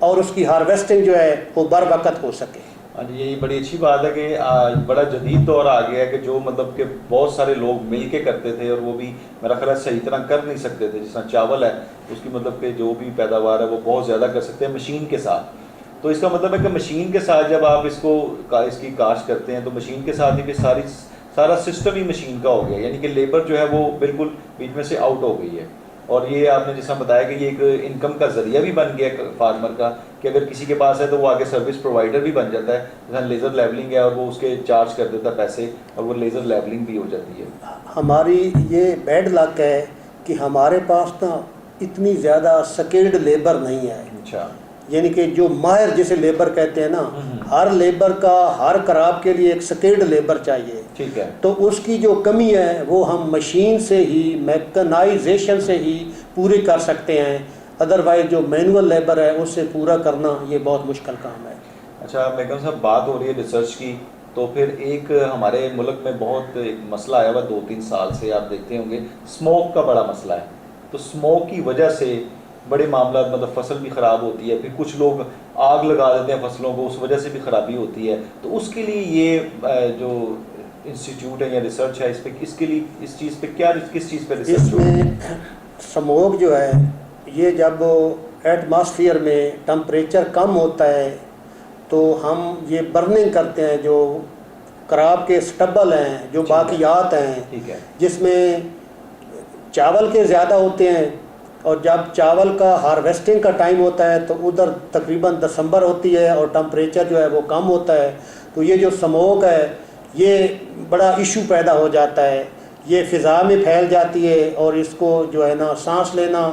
और उसकी हार्वेस्टिंग जो है वो बर वक्त हो सके। हाँ जी, यही बड़ी अच्छी बात है कि बड़ा जदीद दौर आ गया है कि जो मतलब कि बहुत सारे लोग मिल के करते थे और वो भी मेरा ख्याल है सही तरह कर नहीं सकते थे। जिस तरह चावल है उसकी मतलब कि जो भी पैदावार है वो बहुत ज़्यादा कर सकते हैं मशीन के साथ। तो इसका मतलब है कि मशीन के साथ जब आप इसकी काश्त करते हैं तो मशीन के साथ ही फिर सारा सिस्टम ही मशीन का हो गया, यानी कि लेबर जो है वो बिल्कुल बीच में से आउट हो गई है। और ये आपने जैसा बताया कि ये एक इनकम का ज़रिया भी बन गया फार्मर का, कि अगर किसी के पास है तो वो आगे सर्विस प्रोवाइडर भी बन जाता है। जैसा लेज़र लेवलिंग है और वो उसके चार्ज कर देता है पैसे, और वो लेज़र लेवलिंग भी हो जाती है। हमारी ये बैड लक है कि हमारे पास ना इतनी ज़्यादा स्किल्ड लेबर नहीं है। अच्छा, यानी कि जो माहिर जिसे लेबर कहते हैं ना, हर लेबर का हर कराब के लिए एक स्किल्ड लेबर चाहिए। ठीक है। तो उसकी जो कमी है वो हम मशीन से ही, मैकेनाइजेशन से ही पूरी कर सकते हैं, अदरवाइज जो मैनुअल लेबर है उससे पूरा करना ये बहुत मुश्किल काम है। अच्छा मेकम साहब, बात हो रही है रिसर्च की, तो फिर एक हमारे मुल्क में बहुत एक मसला आया हुआ 2-3 साल से, आप देखते होंगे स्मोक का बड़ा मसला है। तो स्मोक की वजह से बड़े मामला, मतलब फसल भी ख़राब होती है, फिर कुछ लोग आग लगा देते हैं फसलों को, उस वजह से भी ख़राबी होती है। तो उसके लिए ये जो इंस्टीट्यूट है या रिसर्च है, इस पे इसके लिए इस चीज़ पे किस चीज़ पे रिसर्च हो? इसमें स्मोक जो है ये जब एटमॉस्फेयर में टेम्परेचर कम होता है तो हम ये बर्निंग करते हैं, जो कराब के स्टबल हैं, जो बाकियात हैं, ठीक है, जिसमें चावल के ज़्यादा होते हैं, और जब चावल का हार्वेस्टिंग का टाइम होता है तो उधर तकरीबन दिसंबर होती है और टेम्परेचर जो है वो कम होता है। तो ये जो स्मोक है ये बड़ा इशू पैदा हो जाता है, ये फ़िज़ा में फैल जाती है, और इसको जो है ना सांस लेना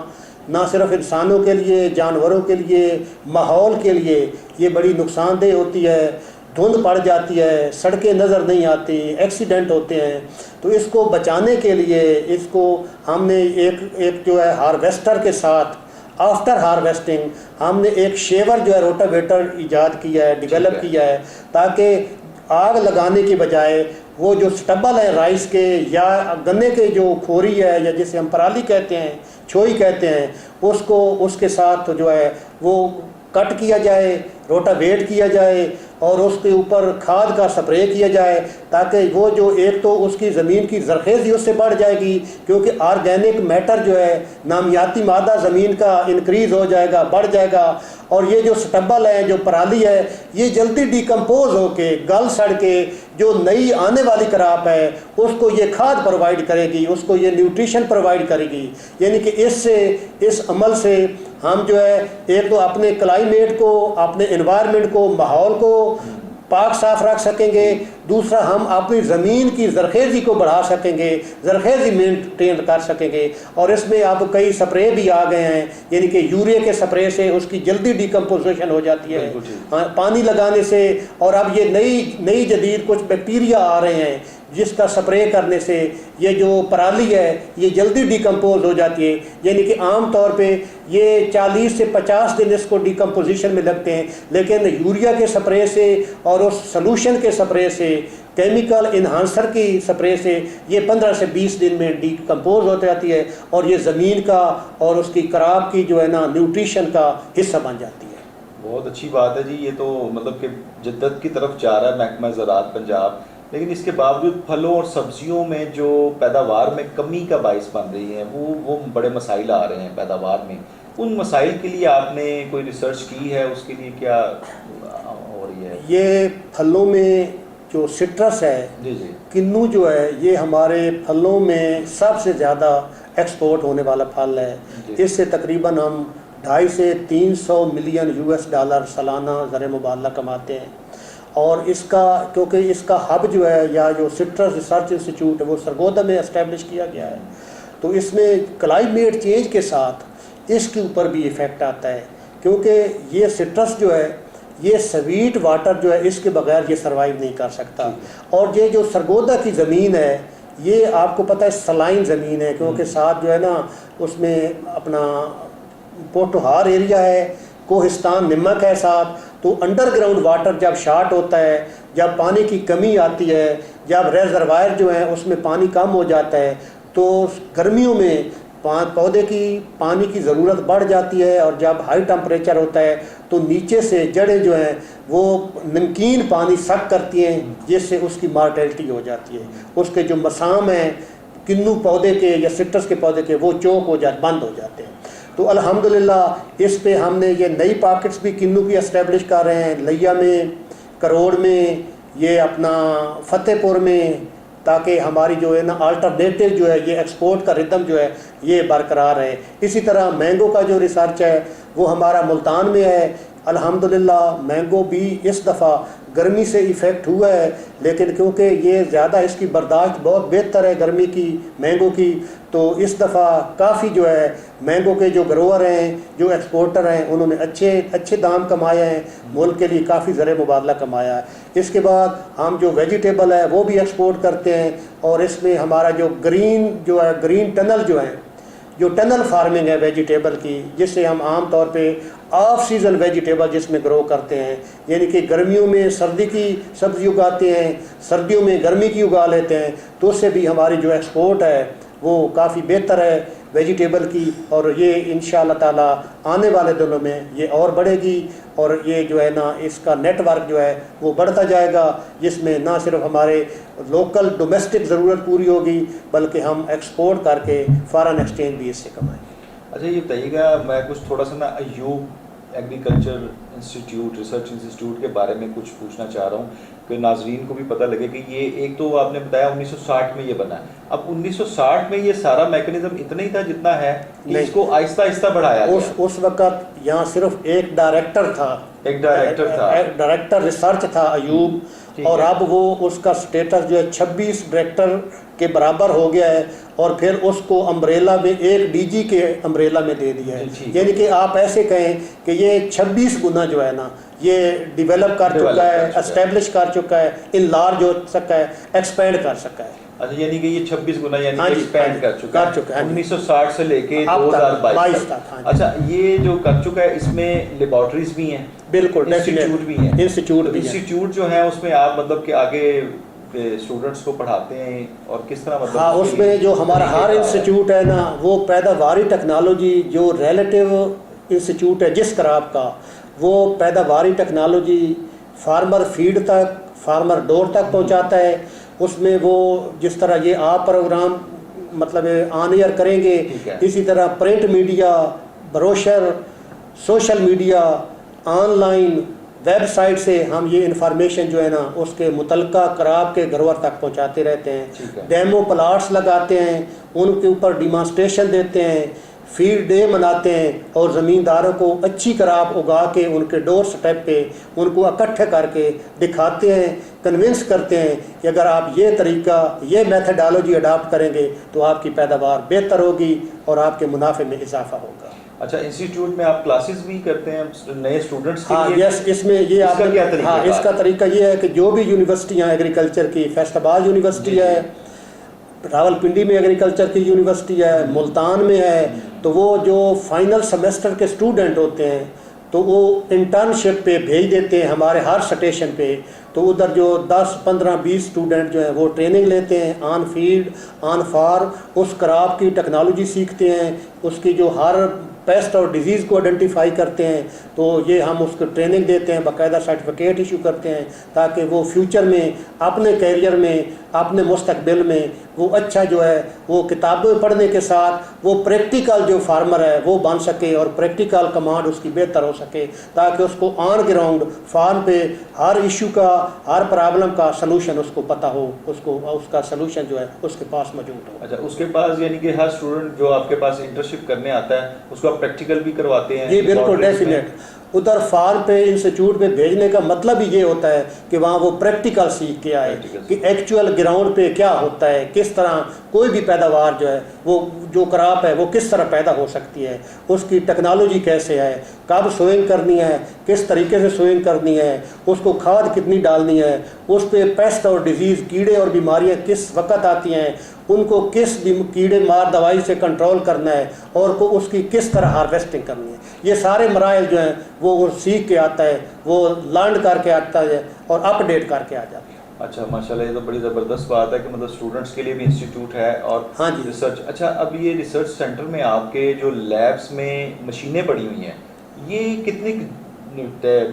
ना सिर्फ इंसानों के लिए, जानवरों के लिए, माहौल के लिए ये बड़ी नुकसानदेह होती है। धुंध पड़ जाती है, सड़कें नज़र नहीं आती, एक्सीडेंट होते हैं। तो इसको बचाने के लिए इसको हमने एक जो है हार्वेस्टर के साथ आफ्टर हार्वेस्टिंग हमने एक शेवर जो है रोटावेटर इजाद किया है, डेवलप किया है, ताकि आग लगाने की बजाय वो जो स्टबल है राइस के या गन्ने के जो खोरी है, या जिसे हम पराली कहते हैं, छोई कहते हैं, उसको उसके साथ जो है वो कट किया जाए, रोटावेट किया जाए, और उसके ऊपर खाद का स्प्रे किया जाए, ताकि वो जो एक तो उसकी ज़मीन की ज़रख़ेज़ी उससे बढ़ जाएगी, क्योंकि ऑर्गेनिक मैटर जो है, नामियाती मादा ज़मीन का इंक्रीज़ हो जाएगा, बढ़ जाएगा। और ये जो स्टबल है, जो पराली है, ये जल्दी डिकम्पोज होके गल सड़ के जो नई आने वाली क्रॉप है उसको ये खाद प्रोवाइड करेगी, उसको ये न्यूट्रिशन प्रोवाइड करेगी। यानी कि इस अमल से हम जो है एक तो अपने क्लाइमेट को, अपने एनवायरनमेंट को, माहौल को पाक साफ रख सकेंगे, दूसरा हम अपनी ज़मीन की ज़रख़ेज़ी को बढ़ा सकेंगे, ज़रख़ेज़ी मेंटेन कर सकेंगे। और इसमें अब कई स्प्रे भी आ गए हैं, यानी कि यूरिया के स्प्रे से उसकी जल्दी डिकम्पोजिशन हो जाती है पानी लगाने से। और अब ये नई जदीद कुछ बैक्टीरिया आ रहे हैं जिसका स्प्रे करने से ये जो पराली है ये जल्दी डिकम्पोज हो जाती है। यानी कि आम तौर पे ये 40 से 50 दिन इसको डिकम्पोजिशन में लगते हैं, लेकिन यूरिया के स्प्रे से और उस सलूशन के स्प्रे से, केमिकल इन्हांसर की स्प्रे से ये 15 से 20 दिन में डिकम्पोज हो जाती है, और ये ज़मीन का और उसकी क्रॉप की जो है ना न्यूट्रिशन का हिस्सा बन जाती है। बहुत अच्छी बात है जी। ये तो मतलब कि जिद्दत की तरफ जा रहा है महकमा ज़राअत पंजाब, लेकिन इसके बावजूद फलों और सब्जियों में जो पैदावार में कमी का बाइस बन रही है वो बड़े मसाइल आ रहे हैं पैदावार में। उन मसाइल के लिए आपने कोई रिसर्च की है, उसके लिए क्या हो रही है? ये फलों में जो सिट्रस है, जी, किन्नू जो है, ये हमारे फलों में सबसे ज़्यादा एक्सपोर्ट होने वाला फल है। इससे तकरीबन हम 250 से 300 मिलियन US डॉलर सालाना ज़र मुबादला कमाते हैं। और इसका क्योंकि इसका हब जो है या जो सिट्रस रिसर्च इंस्टीट्यूट है वो सरगोदा में इस्टेब्लिश किया गया है, तो इसमें क्लाइमेट चेंज के साथ इसके ऊपर भी इफ़ेक्ट आता है, क्योंकि ये सिट्रस जो है ये स्वीट वाटर जो है इसके बगैर ये सर्वाइव नहीं कर सकता। और ये जो सरगोदा की ज़मीन है ये आपको पता है सलाइन ज़मीन है, क्योंकि साथ जो है ना उसमें अपना पोटोहार एरिया है, कोहिस्तान नमक है साथ, तो अंडरग्राउंड वाटर जब शार्ट होता है, जब पानी की कमी आती है, जब रेजरवायर जो है उसमें पानी कम हो जाता है, तो गर्मियों में पौधे की पानी की ज़रूरत बढ़ जाती है। और जब हाई टेम्परेचर होता है तो नीचे से जड़ें जो हैं वो नमकीन पानी सक करती हैं, जिससे उसकी मार्टेलिटी हो जाती है। उसके जो मसाम हैं किन्नू पौधे के या सिट्रस के पौधे के वो चौक हो जाते, बंद हो जाते हैं। तो अल्हम्दुलिल्लाह इस पे हमने ये नई पॉकेट्स भी किन्नू की इस्टेब्लिश कर रहे हैं, लिया में, करोड़ में, ये अपना फतेहपुर में, ताकि हमारी जो है ना अल्टरनेटिव जो है ये एक्सपोर्ट का रिदम जो है ये बरकरार है। इसी तरह मैंगो का जो रिसर्च है वो हमारा मुल्तान में है। अल्हम्दुलिल्लाह मैंगो भी इस दफ़ा गर्मी से इफ़ेक्ट हुआ है, लेकिन क्योंकि ये ज़्यादा इसकी बर्दाश्त बहुत बेहतर है गर्मी की मैंगो की, तो इस दफ़ा काफ़ी जो है मैंगो के जो ग्रोअर हैं, जो एक्सपोर्टर हैं, उन्होंने अच्छे दाम कमाए हैं, मुल्क के लिए काफ़ी ज़र मुबादला कमाया है। इसके बाद हम जो वेजिटेबल है वो भी एक्सपोर्ट करते हैं, और इसमें हमारा जो ग्रीन टनल जो है, जो टनल फार्मिंग है वेजिटेबल की, जिससे हम आम तौर पे ऑफ सीज़न वेजिटेबल जिसमें ग्रो करते हैं, यानी कि गर्मियों में सर्दी की सब्ज़ी उगाते हैं, सर्दियों में गर्मी की उगा लेते हैं, तो उससे भी हमारी जो एक्सपोर्ट है वो काफ़ी बेहतर है वेजिटेबल की। और ये इंशाअल्लाह ताला आने वाले दिनों में ये और बढ़ेगी, और ये जो है ना इसका नेटवर्क जो है वो बढ़ता जाएगा, जिसमें ना सिर्फ हमारे लोकल डोमेस्टिक ज़रूरत पूरी होगी बल्कि हम एक्सपोर्ट करके फ़ॉरेन एक्सचेंज भी इससे कमाएंगे। अच्छा ये बताइएगा, मैं कुछ थोड़ा सा ना Ayub agriculture institute, research institute के बारे में कुछ पूछना चाह रहा हूँ कि नाजरीन को भी पता लगे कि ये एक तो आपने बताया 1960 में ये बना है। अब 1960 में ये सारा मैकेनिज्म इतना ही था जितना है कि इसको आहिस्ता आहिस्ता बढ़ाया गया। उस वक़्त यहाँ सिर्फ एक डायरेक्टर था, एक डायरेक्टर रिसर्च था अयूब, और अब वो उसका स्टेटस जो है 26 डायरेक्टर के बराबर हो गया है, और फिर उसको अम्ब्रेला में एक डीजी के अम्ब्रेला में दे दिया है। यानी कि आप ऐसे कहें कि ये 26 गुना जो है ना ये डेवलप कर चुका है, एस्टेब्लिश कर चुका है, इनलार्ज हो सका है, एक्सपेंड कर सका है। अच्छा यानी कि ये 26 गुना यानी कि एक्सपेंड कर चुका है 1960 से लेके 2022 तक। अच्छा ये जो कर चुका है इसमें लेबोरेटरीज भी हैं, बिल्कुल, इंस्टीट्यूट भी हैं, इंस्टीट्यूट जो है उसमें आप मतलब कि आगे स्टूडेंट्स को पढ़ाते हैं और किस तरह मतलब? हाँ, उसमें जो हमारा हर इंस्टीट्यूट है ना वो पैदावारी टेक्नोलॉजी, जो रिलेटिव इंस्टीट्यूट है जिस क्राप का, वो पैदावारी टेक्नोलॉजी फार्मर फीड तक, फार्मर डोर तक पहुंचाता है। उसमें वो जिस तरह ये आप प्रोग्राम मतलब ऑन एयर करेंगे, इसी तरह print media, brochure, social media, online website से हम ये इन्फॉर्मेशन जो है ना उसके मुतलका क्राप के घरों तक पहुंचाते रहते हैं। डेमो प्लाट्स लगाते हैं, उनके ऊपर डिमॉन्स्ट्रेशन देते हैं, फील्ड डे मनाते हैं, और ज़मींदारों को अच्छी क्राप उगा के उनके डोर स्टेप पे उनको इकट्ठे करके दिखाते हैं, कन्विंस करते हैं कि अगर आप ये तरीका, ये मेथडोलॉजी अडाप्ट करेंगे तो आपकी पैदावार बेहतर होगी और आपके मुनाफे में इजाफा होगा। अच्छा इंस्टीट्यूट में आप क्लासेस भी करते हैं नए स्टूडेंट्स के लिए? हाँ यस, इसमें ये इसका क्या तरीका? हाँ, इसका तरीका ये है कि जो भी यूनिवर्सिटियाँ एग्रीकल्चर की, फैसलाबाद यूनिवर्सिटी है, रावलपिंडी में एग्रीकल्चर की यूनिवर्सिटी है, मुल्तान में है, तो वो जो फाइनल सेमेस्टर के स्टूडेंट होते हैं तो वो इंटर्नशिप पे भेज देते हैं हमारे हर स्टेशन पे। तो उधर जो 10, 15, 20 स्टूडेंट जो हैं वो ट्रेनिंग लेते हैं ऑन फील्ड, ऑन फार्म, उस क्रॉप की टेक्नोलॉजी सीखते हैं, उसकी जो हर पेस्ट और डिजीज़ को आइडेंटिफाई करते हैं। तो ये हम उसको ट्रेनिंग देते हैं, बाकायदा सर्टिफिकेट इशू करते हैं, ताकि वो फ्यूचर में अपने कैरियर में, अपने मुस्तकबिल में वो अच्छा जो है वो किताबें पढ़ने के साथ वो प्रैक्टिकल जो फार्मर है वो बन सके, और प्रैक्टिकल कमांड उसकी बेहतर हो सके, ताकि उसको ऑन ग्राउंड फार्म पे हर इशू का, हर प्रॉब्लम का सलूशन उसको पता हो, उसको उसका सलूशन जो है उसके पास मौजूद हो। अच्छा उसके पास यानी कि हर स्टूडेंट जो आपके पास इंटर्नशिप करने आता है उसको प्रैक्टिकल भी करवाते हैं? जी बिल्कुल, laboratories में? डेफिनेट। उधर फार्म पे, इंस्टीट्यूट पे भेजने का मतलब ही ये होता है कि वहाँ वो प्रैक्टिकल सीख के आए कि एक्चुअल ग्राउंड पे क्या होता है, किस तरह कोई भी पैदावार जो है वो जो क्रॉप है वो किस तरह पैदा हो सकती है, उसकी टेक्नोलॉजी कैसे है, कब सोइंग करनी है, किस तरीके से सोइंग करनी है, उसको खाद कितनी डालनी है, उस पर पेस्ट और डिजीज़, कीड़े और बीमारियाँ किस वक्त आती हैं, उनको किस कीड़े मार दवाई से कंट्रोल करना है और को उसकी किस तरह हार्वेस्टिंग करनी है। ये सारे मराइल जो हैं वो सीख के आता है, वो लर्न करके आता है और अपडेट करके आ जाता है। अच्छा, माशाल्लाह, ये तो बड़ी ज़बरदस्त बात है कि मतलब स्टूडेंट्स के लिए भी इंस्टीट्यूट है और हाँ जी। रिसर्च। अच्छा, अब ये रिसर्च सेंटर में आपके जो लैब्स में मशीनें पड़ी हुई हैं, ये कितनी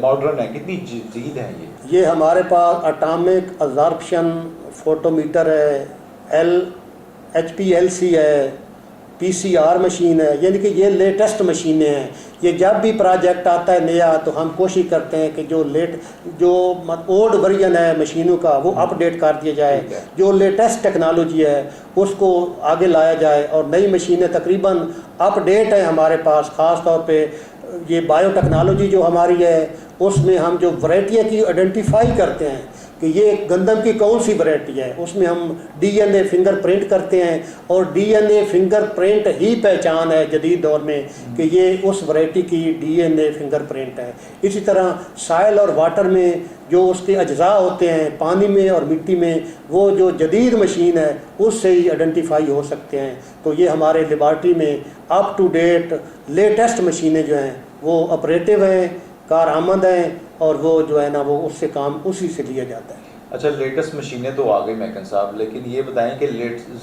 मॉडर्न है, कितनी जदीद हैं ये हमारे पास एटॉमिक अब्जॉर्प्शन फोटोमीटर है, HPLC है, PCR मशीन है, यानी कि ये लेटेस्ट मशीनें हैं। ये जब भी प्रोजेक्ट आता है नया तो हम कोशिश करते हैं कि जो ओल्ड वर्जन है मशीनों का वो अपडेट कर दिया जाए, जो लेटेस्ट टेक्नोलॉजी है उसको आगे लाया जाए और नई मशीनें तकरीबन अपडेट है हमारे पास। ख़ास तौर पे ये बायोटेक्नोलॉजी जो हमारी है उसमें हम जो वैरायटियाँ की आइडेंटिफाई करते हैं कि ये गंदम की कौन सी वैरायटी है, उसमें हम DNA फिंगरप्रिंट करते हैं और DNA फिंगरप्रिंट ही पहचान है जदीद दौर में कि ये उस वैरायटी की DNA फिंगरप्रिंट है। इसी तरह साइल और वाटर में जो उसके अज्जा होते हैं, पानी में और मिट्टी में, वो जो जदीद मशीन है उससे ही आइडेंटिफाई हो सकते हैं। तो ये हमारे लेबॉर्ट्री में अप टू डेट लेटेस्ट मशीनें जो हैं वो ऑपरेटिव हैं, कारआमद हैं और वो जो है ना वो उससे काम उसी से लिया जाता है। अच्छा, लेटेस्ट मशीनें तो आ गई महकन साहब, लेकिन ये बताएं कि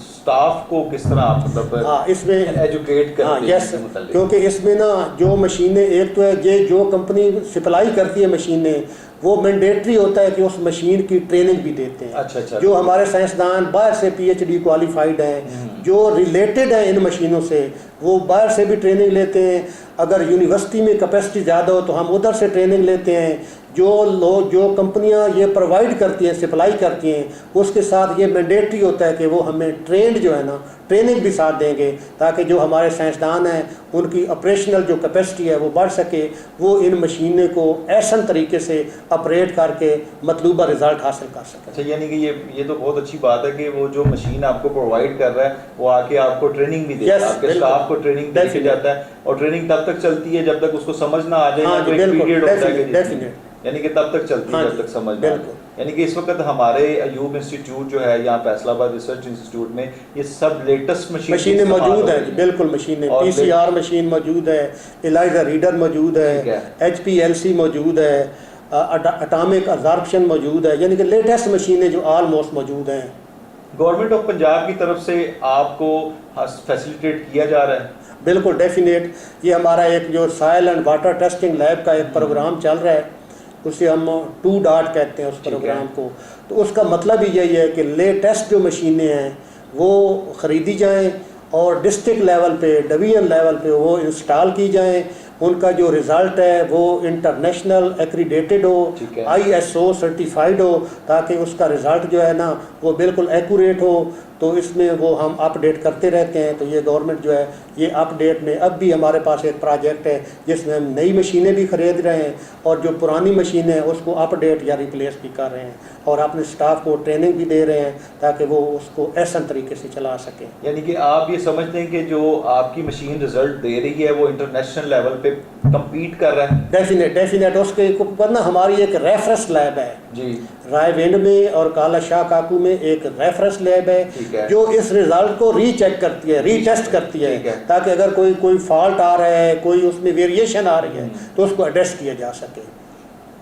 स्टाफ को किस तरह आप मतलब हाँ इसमें एजुकेट करते हैं यस, क्योंकि इसमें ना जो मशीनें, एक तो है ये जो कंपनी सप्लाई करती है मशीनें वो मैंडेटरी होता है कि उस मशीन की ट्रेनिंग भी देते हैं। अच्छा, जो हमारे साइंसदान बाहर से PhD क्वालिफाइड हैं जो रिलेटेड हैं इन मशीनों से, वो बाहर से भी ट्रेनिंग लेते हैं। अगर यूनिवर्सिटी में कैपेसिटी ज़्यादा हो तो हम उधर से ट्रेनिंग लेते हैं। जो कंपनियां ये प्रोवाइड करती हैं, सप्लाई करती हैं, उसके साथ ये मैंडेटरी होता है कि वो हमें ट्रेंड जो है ना ट्रेनिंग भी साथ देंगे ताकि जो हमारे साइंसदान हैं उनकी ऑपरेशनल जो कैपेसिटी है वो बढ़ सके, वो इन मशीनों को ऐसा तरीके से ऑपरेट करके मतलूबा रिजल्ट हासिल कर सके। अच्छा, यानी कि ये तो बहुत अच्छी बात है कि वो जो मशीन आपको प्रोवाइड कर रहा है वो आके आपको ट्रेनिंग भी देता है, आपके स्टाफ को ट्रेनिंग दे जाता है और ट्रेनिंग तब तक चलती है जब तक उसको समझ ना आ जाए। तो एक पीरियड होता है यानी कि तब तक चलती है जब तक समझ में। यानी कि इस वक्त हमारे अयूब इंस्टीट्यूट जो है यहाँ फैसलाबाद रिसर्च इंस्टीट्यूट में ये सब लेटेस्ट मशीनें मौजूद है। बिल्कुल, मशीनें PCR मशीन मौजूद है, ELISA रीडर मौजूद है, HPLC मौजूद है, एटॉमिक अब्जॉर्प्शन मौजूद है, यानी कि लेटेस्ट मशीनें जो ऑलमोस्ट मौजूद हैं। गवर्नमेंट ऑफ पंजाब की तरफ से आपको फैसिलिटेट किया जा रहा है? बिल्कुल, डेफिनेट। ये हमारा एक जो soil and water testing lab का एक प्रोग्राम चल रहा है, उसे हम 2 डॉट कहते हैं उस प्रोग्राम को। तो उसका मतलब ही यही है कि लेटेस्ट जो मशीनें हैं वो ख़रीदी जाएं और डिस्ट्रिक्ट लेवल पे, डिवीजन लेवल पे वो इंस्टॉल की जाएं। उनका जो रिज़ल्ट है वो इंटरनेशनल एक्रीडेटेड हो, ISO सर्टिफाइड हो, ताकि उसका रिज़ल्ट जो है ना वो बिल्कुल एक्यूरेट हो। तो इसमें वो हम अपडेट करते रहते हैं। तो ये गवर्नमेंट जो है ये अपडेट में, अब भी हमारे पास एक प्रोजेक्ट है जिसमें हम नई मशीनें भी ख़रीद रहे हैं और जो पुरानी मशीनें हैं उसको अपडेट या रिप्लेस भी कर रहे हैं और अपने स्टाफ को ट्रेनिंग भी दे रहे हैं ताकि वो उसको ऐसा तरीके से चला सकें। यानी कि आप ये समझते हैं कि जो आपकी मशीन रिजल्ट दे रही है वो इंटरनेशनल लेवल पे compete कर रहा है? डेफिनेट उसके ऊपर ना हमारी एक रेफरेंस लैब है जी, रायविंड में और काला शाह काकू में एक रेफरेंस लैब है जो इस रिजल्ट को रीचेक करती है, रीटेस्ट करती है, ताकि अगर कोई फॉल्ट आ रहा है, कोई उसमें वेरिएशन आ रही है तो उसको एड्रेस किया जा सके।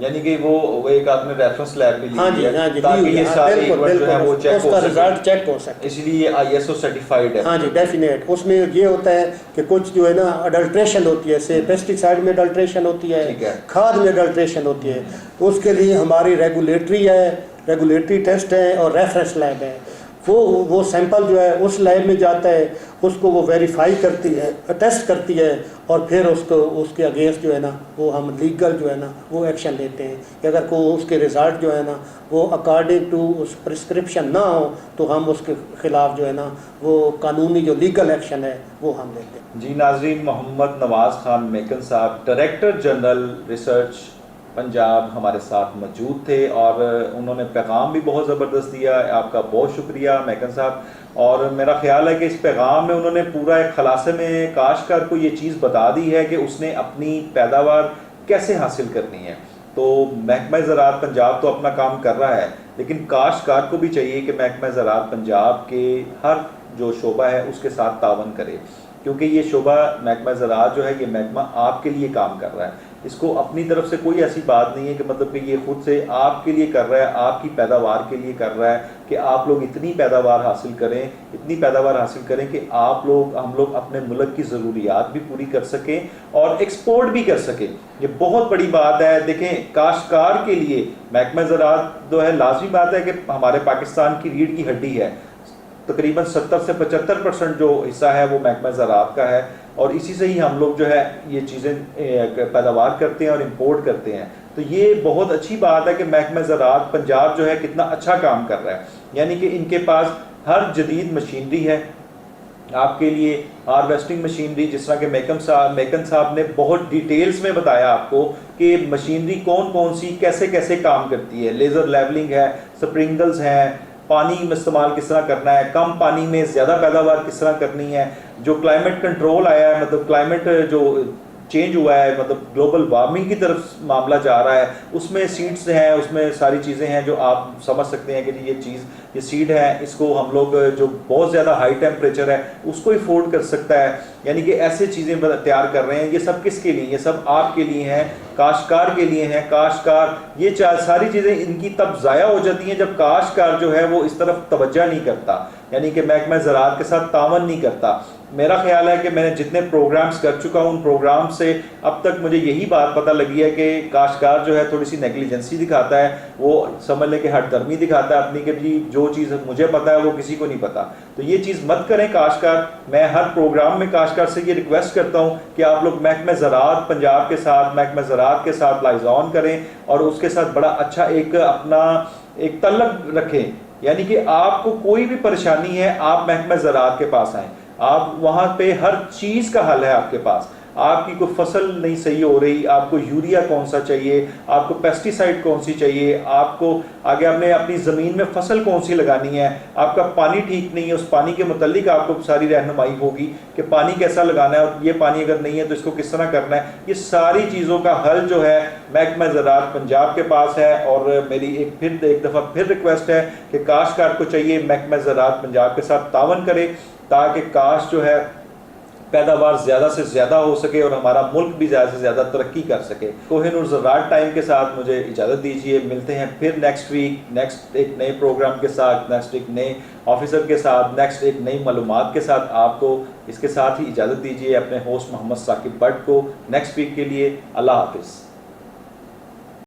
यानी कि वो एक आपने रेफरेंस लैब भी ली है ताकि ये सारे इवेंट जो है वो चेक हो सके, रिजल्ट चेक हो सके, इसलिए ISO सर्टिफाइड है। हाँ जी, डेफिनेट। उसमें ये होता है कि कुछ जो है ना अडल्ट्रेशन होती है, से पेस्टिसाइड में अडल्ट्रेशन होती है, खाद में अडल्ट्रेशन होती है, तो उसके लिए हमारी रेगुलेटरी टेस्ट है और रेफरेंस लैब है। वो सैंपल जो है उस लैब में जाता है, उसको वो वेरीफाई करती है, टेस्ट करती है, और फिर उसके अगेंस्ट जो है ना वो हम लीगल जो है ना वो एक्शन लेते हैं कि अगर को उसके रिज़ल्ट जो है ना वो अकॉर्डिंग टू उस प्रिस्क्रिप्शन ना हो तो हम उसके ख़िलाफ़ जो है ना वो कानूनी जो लीगल एक्शन है वो हम लेते हैं। जी नाज़रीन, मोहम्मद नवाज़ खान मेकन साहब डायरेक्टर जनरल रिसर्च पंजाब हमारे साथ मौजूद थे और उन्होंने पैगाम भी बहुत ज़बरदस्त दिया। आपका बहुत शुक्रिया मेकन साहब। और मेरा ख्याल है कि इस पैगाम में उन्होंने पूरा एक खलासे में काश्तकार को ये चीज़ बता दी है कि उसने अपनी पैदावार कैसे हासिल करनी है। तो महकमा ज़राअत पंजाब तो अपना काम कर रहा है, लेकिन काश्तकार को भी चाहिए कि महकमा ज़राअत पंजाब के हर जो शोबा है उसके साथ तावन करे, क्योंकि ये शोबा महकमा ज़राअत जो है ये महकमा आपके लिए काम कर रहा है। इसको अपनी तरफ से कोई ऐसी बात नहीं है कि मतलब कि ये खुद से आपके लिए कर रहा है, आपकी पैदावार के लिए कर रहा है कि आप लोग इतनी पैदावार हासिल करें, इतनी पैदावार हासिल करें कि आप लोग हम लोग अपने मुल्क की ज़रूरियात भी पूरी कर सकें और एक्सपोर्ट भी कर सकें। ये बहुत बड़ी बात है। देखें, काश्तकार के लिए महकमा ज़राअत जो है लाजमी बात है कि हमारे पाकिस्तान की रीढ़ की हड्डी है। तकरीबन 70 से 75% जो हिस्सा है वो महकमा ज़राअत का है और इसी से ही हम लोग जो है ये चीज़ें पैदावार करते हैं और इंपोर्ट करते हैं। तो ये बहुत अच्छी बात है कि महकमा ज़राअत पंजाब जो है कितना अच्छा काम कर रहा है, यानी कि इनके पास हर जदीद मशीनरी है आपके लिए, हार्वेस्टिंग मशीनरी, जिस तरह के मेकन साहब ने बहुत डिटेल्स में बताया आपको कि मशीनरी कौन कौन सी कैसे कैसे काम करती है। लेज़र लेवलिंग है, स्प्रिंगल्स हैं, पानी में इस्तेमाल किस तरह करना है, कम पानी में ज़्यादा पैदावार किस तरह करनी है। जो क्लाइमेट कंट्रोल आया है, मतलब क्लाइमेट जो चेंज हुआ है, मतलब ग्लोबल वार्मिंग की तरफ मामला जा रहा है, उसमें सीड्स हैं, उसमें सारी चीज़ें हैं जो आप समझ सकते हैं कि ये सीड है, इसको हम लोग जो बहुत ज़्यादा हाई टेम्परेचर है उसको अफोर्ड कर सकता है। यानी कि ऐसे चीज़ें तैयार कर रहे हैं। ये सब किसके लिए? ये सब आपके लिए हैं, काश्तकार के लिए हैं। काश्तकार ये सारी चीज़ें इनकी तब ज़ाया हो जाती हैं जब काश्तकार जो है वो इस तरफ तवज्जो नहीं करता, यानी कि महकमा ज़राअत के साथ तावन नहीं करता। मेरा ख्याल है कि मैंने जितने प्रोग्राम्स कर चुका हूँ उन प्रोग्राम से अब तक मुझे यही बात पता लगी है कि काश्तकार जो है थोड़ी सी नेग्लिजेंसी दिखाता है, वो समझ ले कि हठधर्मी दिखाता है अपनी कि जी जो चीज़ मुझे पता है वो किसी को नहीं पता। तो ये चीज़ मत करें काश्तकार। मैं हर प्रोग्राम में काश्तकार से ये रिक्वेस्ट करता हूँ कि आप लोग महकमा ज़राअत पंजाब के साथ, महकमा ज़राअत के साथ लाइज़ॉन करें और उसके साथ बड़ा अच्छा एक अपना एक तलब रखें, यानी कि आपको कोई भी परेशानी है आप महकमा ज़राअत के पास आएँ। आप वहाँ पे हर चीज़ का हल है आपके पास। आपकी कोई फसल नहीं सही हो रही, आपको यूरिया कौन सा चाहिए, आपको पेस्टिसाइड कौन सी चाहिए, आपको आगे आपने अपनी ज़मीन में फसल कौन सी लगानी है, आपका पानी ठीक नहीं है, उस पानी के मुतालिक आपको सारी रहनुमाई होगी कि पानी कैसा लगाना है और ये पानी अगर नहीं है तो इसको किस तरह करना है। ये सारी चीज़ों का हल जो है महकमा ज़राअत पंजाब के पास है। और मेरी एक दफ़ा फिर रिक्वेस्ट है कि काश्तकार को चाहिए महकमा ज़राअत पंजाब के साथ तावन करे ताकि काश्त जो है पैदावार ज़्यादा से ज़्यादा हो सके और हमारा मुल्क भी ज़्यादा से ज़्यादा तरक्की कर सके। कोहिनूर ज़राअत टाइम के साथ मुझे इजाज़त दीजिए। मिलते हैं फिर नेक्स्ट वीक, नेक्स्ट एक नए प्रोग्राम के साथ, नेक्स्ट एक नए ऑफिसर के साथ, नेक्स्ट एक नई मालूमात के साथ। आपको इसके साथ ही इजाज़त दीजिए अपने होस्ट मोहम्मद साकिब बट को नेक्स्ट वीक के लिए। अल्लाह हाफिज़।